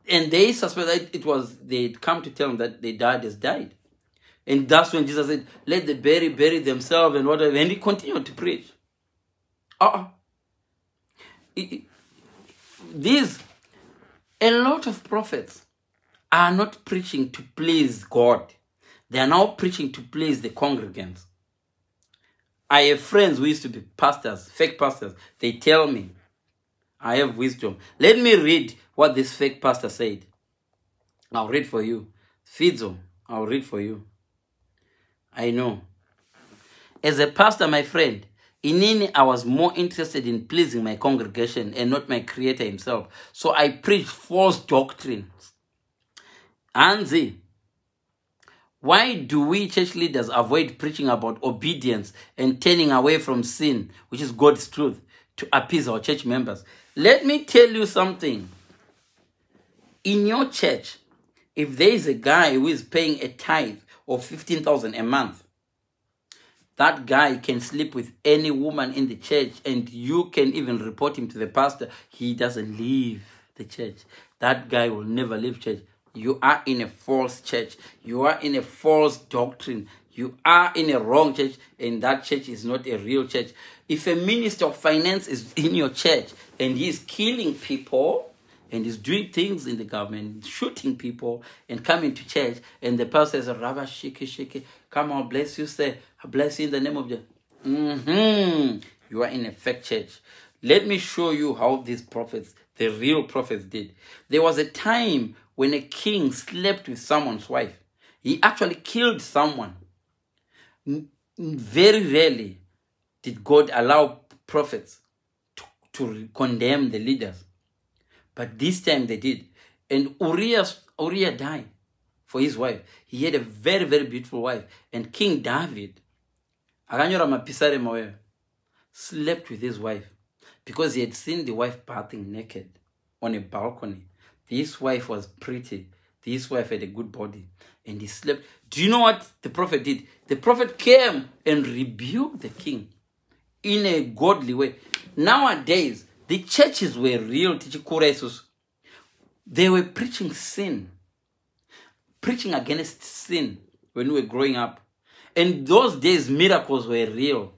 And they suspected they'd come to tell him that their dad has died. And that's when Jesus said, let the bury themselves and whatever. And he continued to preach. A lot of prophets are not preaching to please God. They are now preaching to please the congregants. I have friends who used to be pastors, fake pastors. They tell me, I have wisdom. Let me read what this fake pastor said. I'll read for you. Fidzo, I'll read for you. I know. As a pastor, my friend, inini, I was more interested in pleasing my congregation and not my creator himself. So I preached false doctrines. Anzi, why do we church leaders avoid preaching about obedience and turning away from sin, which is God's truth, to appease our church members? Let me tell you something. In your church, if there is a guy who is paying a tithe of 15,000 a month, that guy can sleep with any woman in the church, and you can even report him to the pastor. He doesn't leave the church. That guy will never leave church. You are in a false church. You are in a false doctrine. You are in a wrong church, and that church is not a real church. If a minister of finance is in your church and he is killing people and is doing things in the government, shooting people, and coming to church, and the pastor says, Rabba, shiki, come on, bless you, say, I bless you in the name of Jesus. You are in a fake church. Let me show you how these prophets, the real prophets, did. There was a time when a king slept with someone's wife. He actually killed someone. Very rarely did God allow prophets to condemn the leaders. But this time they did. And Uriah died for his wife. He had a very, very beautiful wife. And King David slept with his wife because he had seen the wife bathing naked on a balcony. This wife was pretty. This wife had a good body. And he slept. Do you know what the prophet did? The prophet came and rebuked the king in a godly way. Nowadays, the churches were real. They were preaching sin. Preaching against sin when we were growing up. And those days, miracles were real.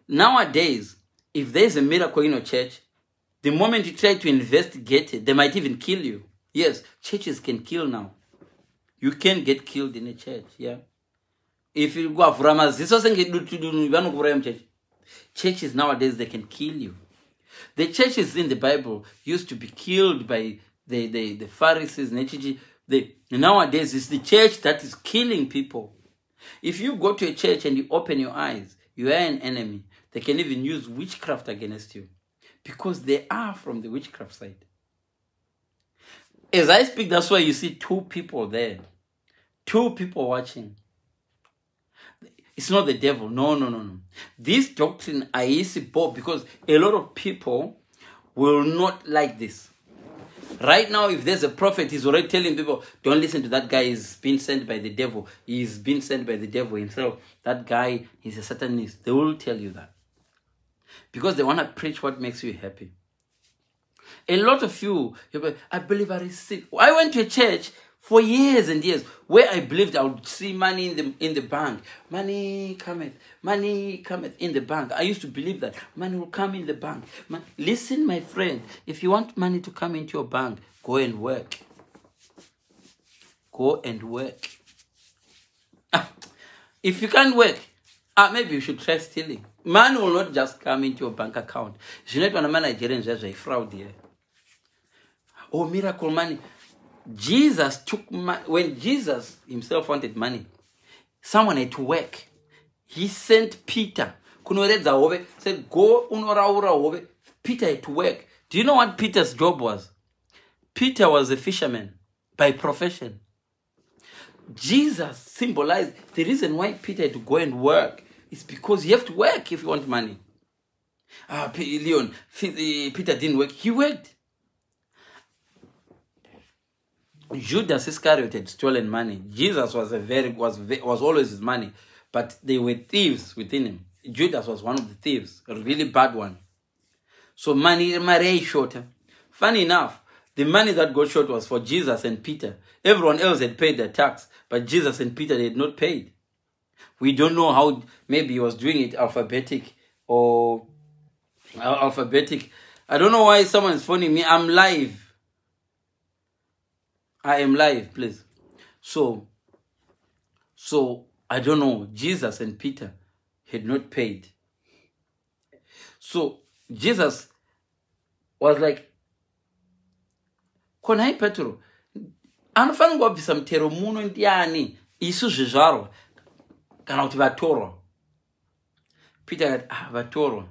Nowadays, if there's a miracle in your church, the moment you try to investigate it, they might even kill you. Yes, churches can kill now. You can get killed in a church, yeah. If you go for churches nowadays, they can kill you. The churches in the Bible used to be killed by the Pharisees. Nowadays, it's the church that is killing people. If you go to a church and you open your eyes, you are an enemy. They can even use witchcraft against you because they are from the witchcraft side. As I speak, that's why you see two people there. Two people watching. It's not the devil. No. This doctrine, I easy Bob, because a lot of people will not like this. Right now, if there's a prophet, he's already telling people, don't listen to that guy. He's been sent by the devil. He's been sent by the devil himself. That guy is a Satanist. They will tell you that. Because they want to preach what makes you happy. A lot of you, I believe I received. I went to a church For years and years, where I believed I would see money in the bank. Money cometh in the bank. I used to believe that money will come in the bank. Listen, my friend, if you want money to come into your bank, go and work. Go and work. If you can't work, maybe you should try stealing. Money will not just come into your bank account. You know what Nigerians are fraud here. Oh, miracle money. Jesus took money. When Jesus himself wanted money, someone had to work. He sent Peter. Said, go unoraura. Peter had to work. Do you know what Peter's job was? Peter was a fisherman by profession. Jesus symbolized the reason why Peter had to go and work is because you have to work if you want money. Peter didn't work. He worked. Judas Iscariot had stolen money. Jesus was always his money, but there were thieves within him. Judas was one of the thieves, a really bad one. So money short. Funny enough, the money that got short was for Jesus and Peter. Everyone else had paid their tax, but Jesus and Peter had not paid. We don't know how. Maybe he was doing it alphabetic or alphabetic. I don't know why someone is phoning me. I'm live. I am live, please. So I don't know. Jesus and Peter had not paid. So Jesus was like, Konai Petro, anofana ngobvisa mutero muno ndiani isu zvizvarwa kana kuti vatorwa. Peter got vatorwa.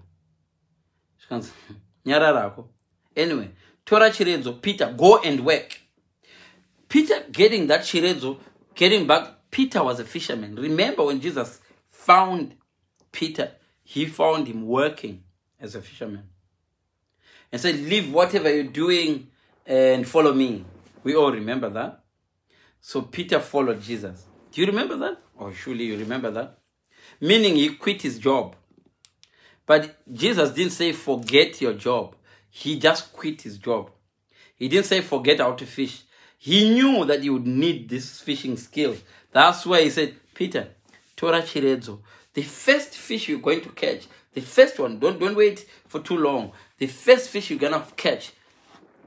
Zvikanzi nyararako. Anyway, Torah chiredzo, Peter, go and work. Peter getting that chiredzo, getting back. Peter was a fisherman. Remember when Jesus found Peter, he found him working as a fisherman. And said, leave whatever you're doing and follow me. We all remember that. So Peter followed Jesus. Do you remember that? Oh, surely you remember that. Meaning he quit his job. But Jesus didn't say forget your job. He just quit his job. He didn't say forget how to fish. He knew that he would need this fishing skill. That's why he said, Peter, Torah chiredzo, the first fish you're going to catch, the first one, don't wait for too long. The first fish you're going to catch,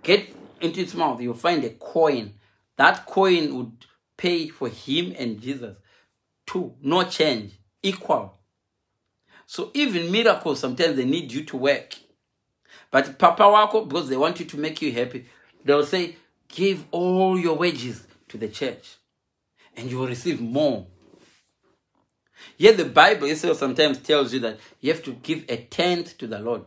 get into its mouth, you'll find a coin. That coin would pay for him and Jesus. Two, no change, equal. So even miracles, sometimes they need you to work. But Papa Wako, because they want you to make you happy, they'll say, give all your wages to the church and you will receive more. Yet the Bible itself sometimes tells you that you have to give a tenth to the Lord.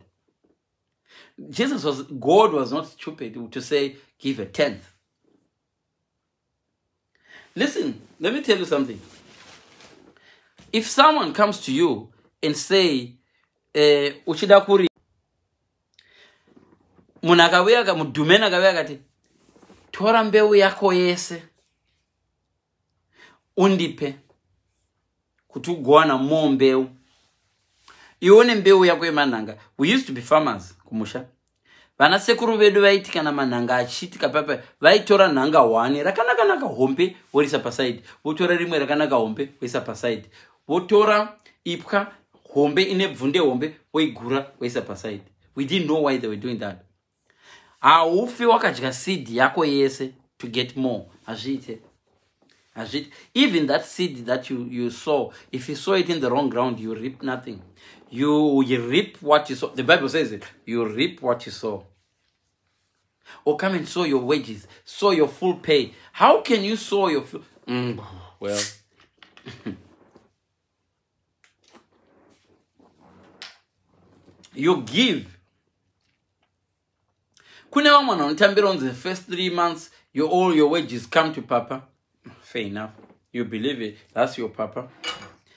God was not stupid to say, give a tenth. Listen, let me tell you something. If someone comes to you and say, uchida kuri, munakaweka mudumena kaweka kati, tora mbeu yako yese, undipe, kutugwana mo mbeu. Ione mbeu yako yemananga. We used to be farmers, kumusha. Vana sekuru vedu vaitika na mananga achitika papa vaitora nanga wani rakanaka hombe worisa paside. Votora rimwe rakanaka hombe worisa paside. Votora ipka hombe ine bvunde hombe voigura worisa paside. We didn't know why they were doing that. Aufi wakadya seed yako yese to get more. Ajite. Even that seed that you sow, if you sow it in the wrong ground, you reap nothing. You reap what you sow. The Bible says it. You reap what you sow. Or come and sow your wages. Sow your full pay. How can you sow your full... well... you give. Kuna wamana unitambira on the first 3 months, all your wages come to Papa. Fair enough. You believe it. That's your Papa.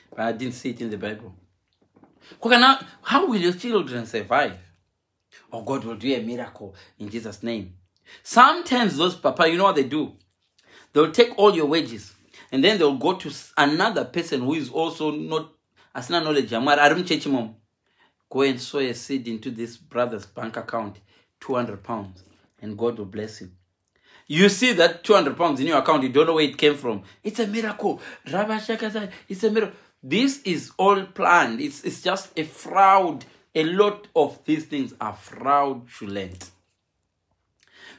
But I didn't see it in the Bible. How will your children survive? Oh, God will do a miracle in Jesus' name. Sometimes those Papa, you know what they do? They'll take all your wages and then they'll go to another person who is also not as knowledge. Go and sow a seed into this brother's bank account, 200 pounds, and God will bless him. You see that 200 pounds in your account, you don't know where it came from. It's a miracle. It's a miracle. This is all planned. It's just a fraud. A lot of these things are fraudulent.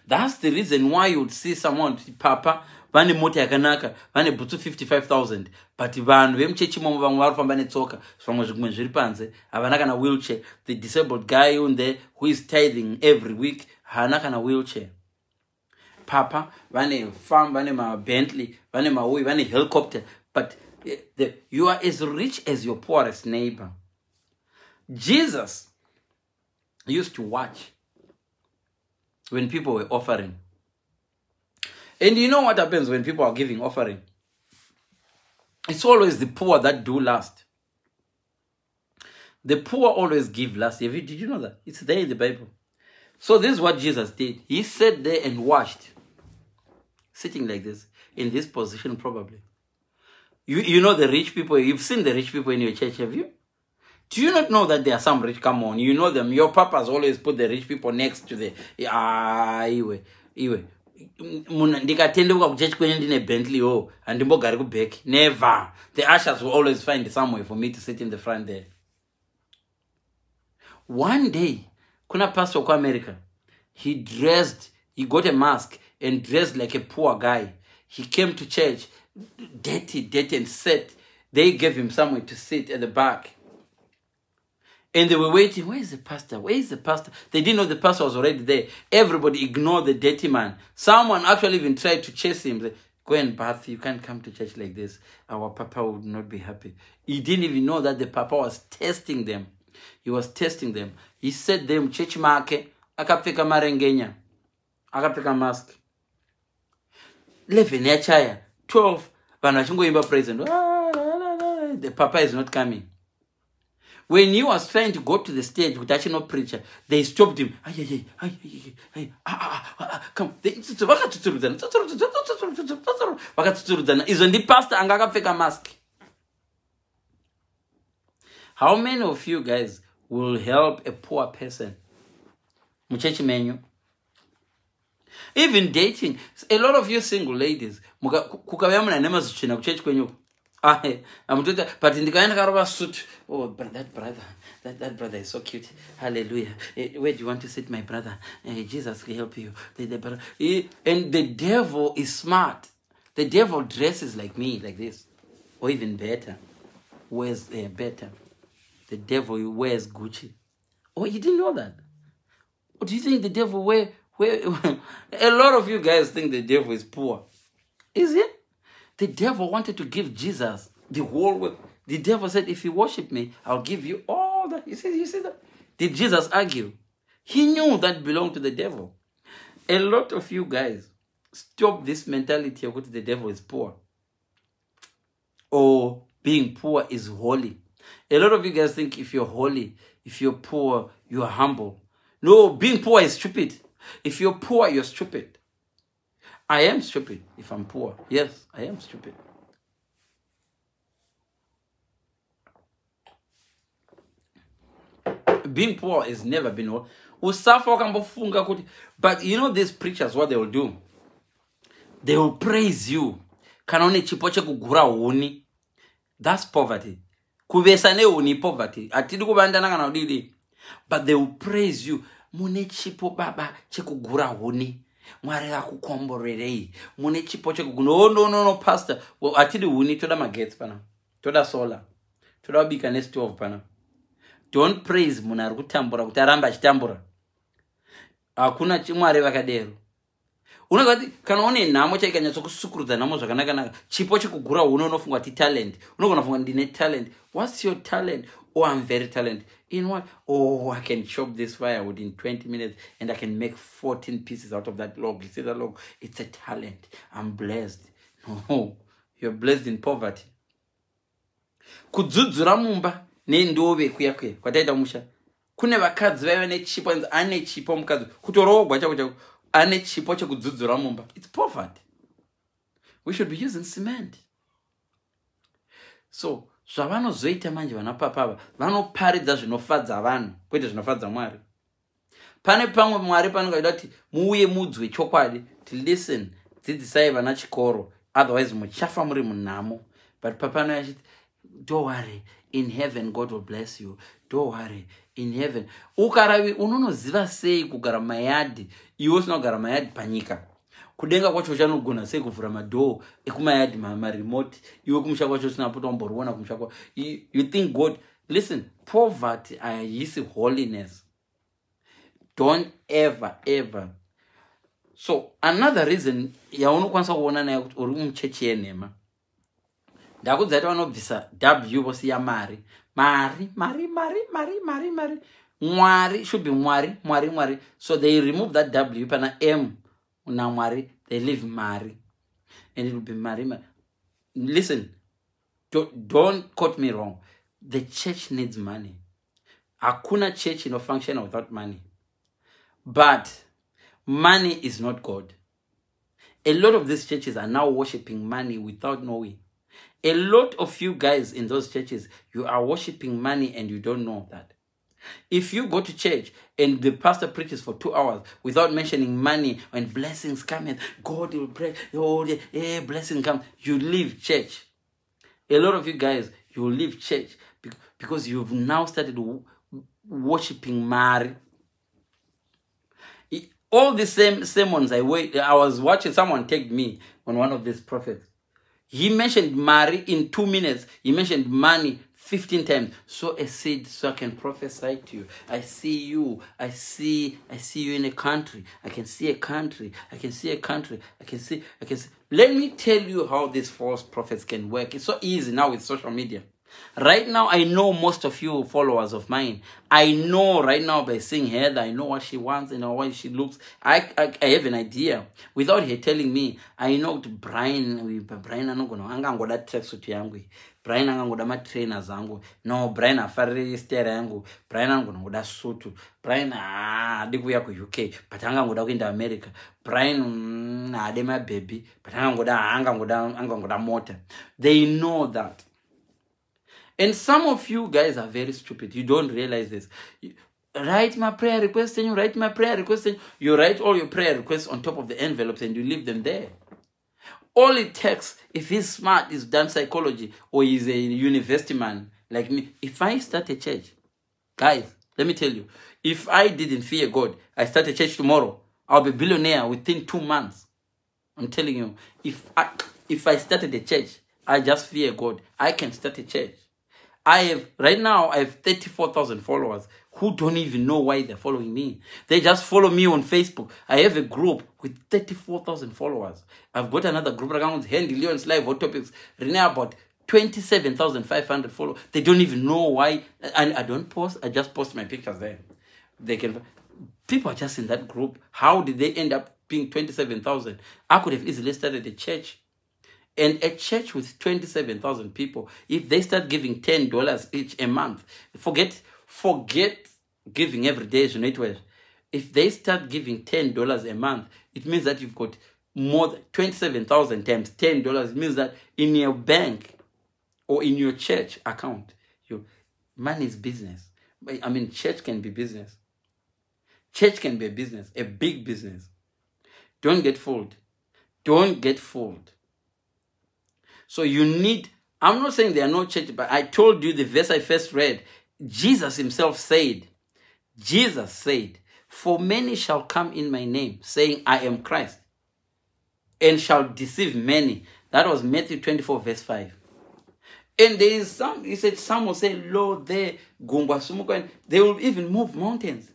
That's the reason why you would see someone, Papa, vane mota yakanaka, vane butsu 55,000, but vanhu vemuchechi momo vamwe varifamba netsoka, zvimwe zvimwe zviri panze, havana kana wheelchair. The disabled guy in there who is tithing every week, hana kana wheelchair. Papa, vane farm, vane ma Bentley, vane ma Ui, vane helicopter, but you are as rich as your poorest neighbor. Jesus used to watch when people were offering. And you know what happens when people are giving offering? It's always the poor that do last. The poor always give last. Did you know that? It's there in the Bible. So this is what Jesus did. He sat there and watched. Sitting like this. In this position probably. You know the rich people. You've seen the rich people in your church, have you? Do you not know that there are some rich? Come on. You know them. Your papas always put the rich people next to the... Iwe. Ndikatenduka kuchechi kwenye ndine Bentley andimbogari kubek. Never. The ushers will always find somewhere for me to sit in the front there. One day, kuna pastor kwa America. He got a mask and dressed like a poor guy. He came to church, dirty, and sat. They gave him somewhere to sit at the back. And they were waiting. Where is the pastor? Where is the pastor? They didn't know the pastor was already there. Everybody ignored the dirty man. Someone actually even tried to chase him. Said, go and bath. You can't come to church like this. Our papa would not be happy. He didn't even know that the papa was testing them. He was testing them. He said them, church make, akapfeka marengenya. Akapfeka mask. 11 yachaya. 12. Vanachingoimba praise and the papa is not coming. When he was trying to go to the stage with actually no preacher, they stopped him. Come. Is on the pastor angakapfeka mask. How many of you guys will help a poor person? Muchechi menu. Even dating. A lot of you single ladies, kukavya muna nema zichina kuchechi kwenyu. But in the kind of suit, but that brother is so cute. Hallelujah. Where do you want to sit, my brother? Jesus will help you. And the devil is smart. The devil dresses like me, like this, or even better. Wears better. The devil wears Gucci. Oh, you didn't know that? Or do you think the devil wear? A lot of you guys think the devil is poor. Is it? The devil wanted to give Jesus the whole world. The devil said, if you worship me, I'll give you all that. You see that? Did Jesus argue? He knew that belonged to the devil. A lot of you guys stop this mentality of what the devil is poor. Or being poor is holy. A lot of you guys think if you're holy, if you're poor, you are humble. No, being poor is stupid. If you're poor, you're stupid. I am stupid if I'm poor. Yes, I am stupid. Being poor has never been all. But you know these preachers, what they will do? They will praise you. That's poverty. Poverty. But they will praise you. Mune chipo baba chekugura huni. Mware akukomborerei. Mune chipo no, pastor. Well, atidi huni toda magets pana. Toda solar. Toda bika next 12 pana. Don't praise muna kutambura kutaramba chitambura. Hakuna chimware vakadero. Unogati kana one namo chaikanyatso kusukurudza namo zvakanaka chipo chekugura huni unofunga ti talent. Unogona funga ndine talent. What's your talent? Oh, I'm very talented. In what? Oh, I can chop this firewood in 20 minutes and I can make 14 pieces out of that log. You see that log? It's a talent. I'm blessed. No, you're blessed in poverty. Kudzudzura mumba nendove kuyakwe kwataita musha. Kune vakadzi vaiva nechipo ane chipo mukadzi kutorogwa chako ane chipo chekudzudzura mumba. It's poverty. We should be using cement. So zvavanozoita manje vanapapava vanoparidza zvinofadza vanhu kwete zvinofadza Mwari. Pane pamwe Mwari panongoda kuti muuye mudzwe chokwadi. Listen, dzidzisai vana chikoro, otherwise muchafa muri munhamo. But papa yachiti, don't worry, in heaven God will bless you. Don't worry, in heaven. Ukaravi unonoziva sei kugara mayadi, iwe usina kugara mayadi panyika. Kudenga kwacho chanogona sei kuvhura madhoo ekumayadi maremote, iwe kumusha kwacho usina kutomborona kumusha kwacho. You think God, listen, poverty ayisi holiness. Don't ever. So another reason yaunokwanisa kuona nayo kuti uri muchechi yenhema, ndakudzati vanobvisa w vosiya mari. Mwari should be Mwari. So they remove that w pana m una Mwari, they leave Mari, and it will be Mari. Listen, don't quote me wrong. The church needs money. Hakuna church no function without money. But money is not God. A lot of these churches are now worshiping money without knowing. A lot of you guys in those churches, you are worshiping money and you don't know that. If you go to church and the pastor preaches for 2 hours without mentioning money and blessings coming, God will pray, oh, yeah, blessing come, you leave church. A lot of you guys, you will leave church because you've now started worshiping Mary. All the same sermons I was watching, someone tagged me on one of these prophets. He mentioned Mary in 2 minutes. He mentioned money 15 times. So I said, so I can prophesy to you. I see you. I see you in a country. I can see a country. I can see a country. I can see. Let me tell you how these false prophets can work. It's so easy now with social media. Right now, I know most of you followers of mine. I know right now by seeing Heather, I know what she wants and how she looks. I have an idea. Without her telling me, I know Brian anongono angangoda tracksuit yangu. Brian angangoda ma trainers zangu. No, Brian afari stera yangu. Brian angongoda suit. Brian adikuya ku UK, but angangoda kuenda America. Brian ade my baby, but angangoda motor. They know that. And some of you guys are very stupid. You don't realize this. Write my prayer request and you write my prayer request and you write all your prayer requests on top of the envelopes and you leave them there. All it takes, if he's smart, he's done psychology or he's a university man like me. If I start a church, guys, let me tell you, if I didn't fear God, I start a church tomorrow, I'll be a billionaire within 2 months. I'm telling you, if I started a church, I just fear God, I can start a church. Right now, I have 34,000 followers who don't even know why they're following me. They just follow me on Facebook. I have a group with 34,000 followers. I've got another group around Handy Leon's Live Hot Topics. Right now, about 27,500 followers. They don't even know why. And I don't post. I just post my pictures there. People are just in that group. How did they end up being 27,000? I could have easily started a church. And a church with 27,000 people, if they start giving $10 each a month, forget giving every day to network. If they start giving $10 a month, it means that you've got more than 27,000 times $10. It means that in your bank or in your church account, your money is business. I mean, church can be business. Church can be a business, a big business. Don't get fooled. Don't get fooled. So you need, I'm not saying there are no churches, but I told you the verse I first read. Jesus himself said, for many shall come in my name, saying, I am Christ, and shall deceive many. That was Matthew 24, verse 5. And there is some, he said, some will say, Lord, they will even move mountains.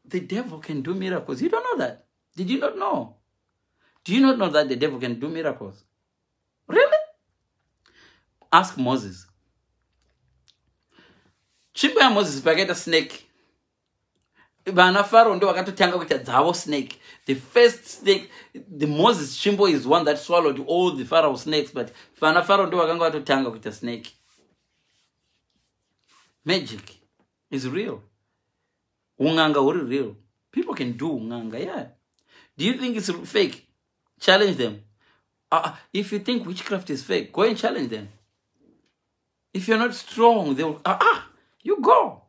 The devil can do miracles. You don't know that. Did you not know? Do you not know that the devil can do miracles? Really? Ask Moses. Chimbo ya Moses pakaita snake. Vana Pharaoh ndo vakatotanga kuita dzavo snake. The first snake, the Moses chimbo is one that swallowed all the Pharaoh snakes, but vana Pharaoh ndo vakanga vatotanga kuita snake. Magic is real. Unganga uri real. People can do unganga, yeah. Do you think it's fake? Challenge them. If you think witchcraft is fake, go and challenge them. If you're not strong, they will, you go.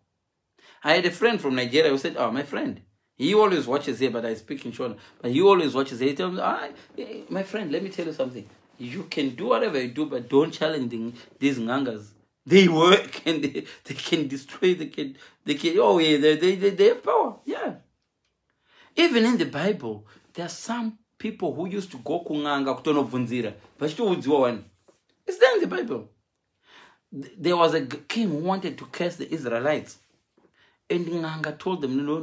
I had a friend from Nigeria who said, oh, my friend, he always watches here, but I speak in Shona. But he always watches here. He tells me, my friend, let me tell you something. You can do whatever you do, but don't challenge these ngangas. They work and they can destroy, they can, oh yeah, they have power. Yeah. Even in the Bible, there are some people who used to go kunganga kutonovunzira. But it's there in the Bible. There was a king who wanted to curse the Israelites. And Nganga told them, no.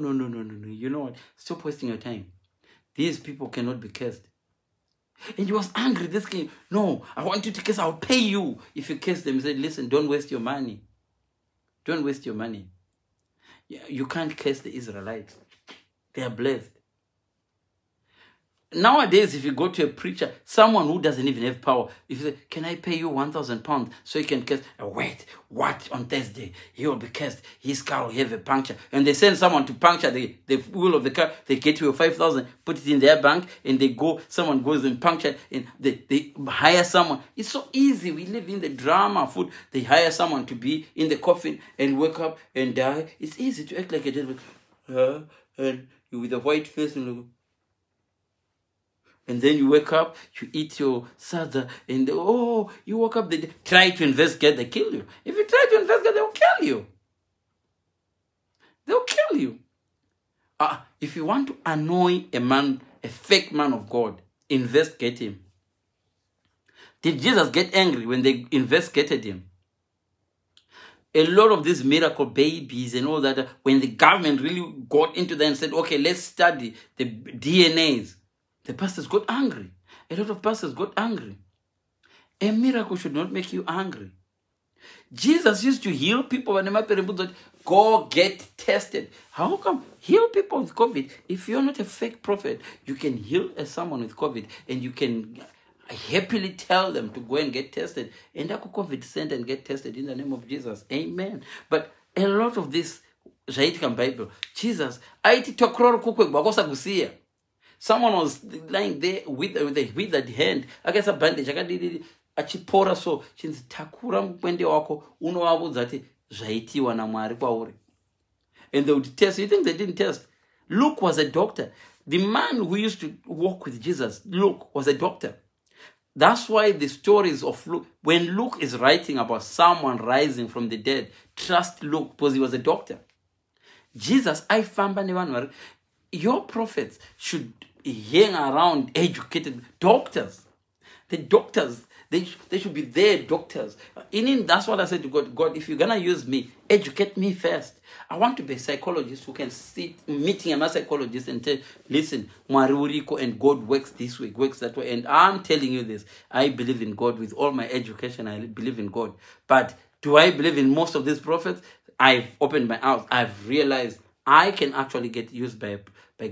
You know what? Stop wasting your time. These people cannot be cursed. And he was angry. This king, no, I want you to curse. I'll pay you if you curse them. He said, listen, don't waste your money. Don't waste your money. You can't curse the Israelites. They are blessed. Nowadays, if you go to a preacher, someone who doesn't even have power, if you say, can I pay you 1,000 pounds so you can curse? Wait, what? On Thursday, he will be cursed. His car will have a puncture. And they send someone to puncture the wheel of the car. They get you 5,000, put it in their bank, and they go, someone goes and puncture, and they hire someone. It's so easy. We live in the drama food. They hire someone to be in the coffin and wake up and die. It's easy to act like a dead and you with a white face and then you wake up, you eat your sada, and oh, you woke up, they try to investigate, they kill you. If you try to investigate, they'll kill you. They'll kill you. If you want to annoy a man, a fake man of God, investigate him. Did Jesus get angry when they investigated him? A lot of these miracle babies and all that, when the government really got into them and said, okay, let's study the DNAs, the pastors got angry. A lot of pastors got angry. A miracle should not make you angry. Jesus used to heal people when they go get tested. How come heal people with COVID? If you're not a fake prophet, you can heal someone with COVID and you can happily tell them to go and get tested. And that COVID send and get tested in the name of Jesus. Amen. But a lot of this, Bible, Jesus, someone was lying there with a withered hand. I guess a bandage. Achipora so chinzi takura mukwende wako unovabudza ati zvaitiwa naMwari kwauri. And they would test. You think they didn't test? Luke was a doctor. The man who used to walk with Jesus, Luke, was a doctor. That's why the stories of Luke, when Luke is writing about someone rising from the dead, trust Luke because he was a doctor. Jesus, your prophets should hang around educated doctors. The doctors, they should be their doctors. That's what I said to God. God, if you're going to use me, educate me first. I want to be a psychologist who can sit meeting a psychologist and tell, listen, Maruriko and God works this way, works that way. And I'm telling you this. I believe in God with all my education. I believe in God. But do I believe in most of these prophets? I've opened my eyes. I've realized I can actually get used by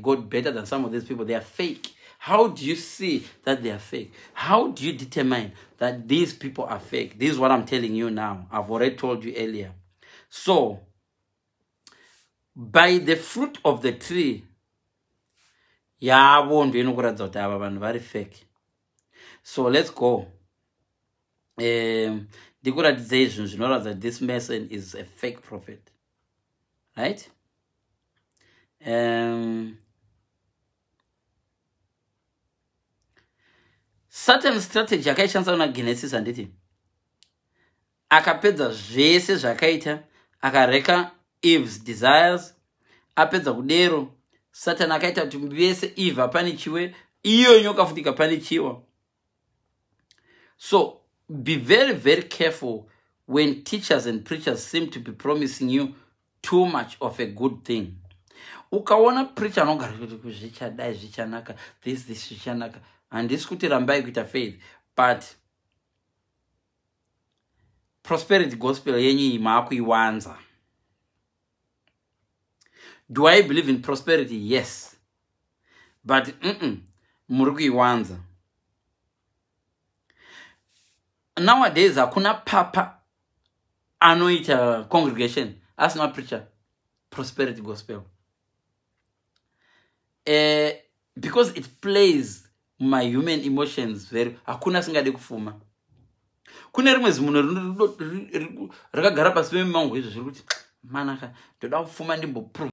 God better than some of these people. They are fake. How do you see that they are fake? How do you determine that these people are fake? This is what I'm telling you now. I've already told you earlier. So, by the fruit of the tree, very fake. So let's go. The good accusations, you know that this person is a fake prophet. Right? Certain strategy akaishandisa na Genesis anditi akapedza zvese zvakaita akareka Eve's desires apedza kudero Satan akaita kuti vese Eve apanichiwe iyo nyoka futi kapanichiwa. So be very, very careful when teachers and preachers seem to be promising you too much of a good thing. Ukaona preacher anogara kuti zvichadai zvichanaka, this zvichanaka, handisi kuti rambai kuita faith, but prosperity gospel yenyu maakuiwanza. Do I believe in prosperity? Yes. But muri kuiwanza. Nowadays hakuna papa anoita congregation asina preacher prosperity gospel. Because it plays my human emotions very hakuna singade kufuma. Kuna rimwe zimunhu rakagara pasi pemango izvo zviri kuti manaka ndoda kufuma ndimboprove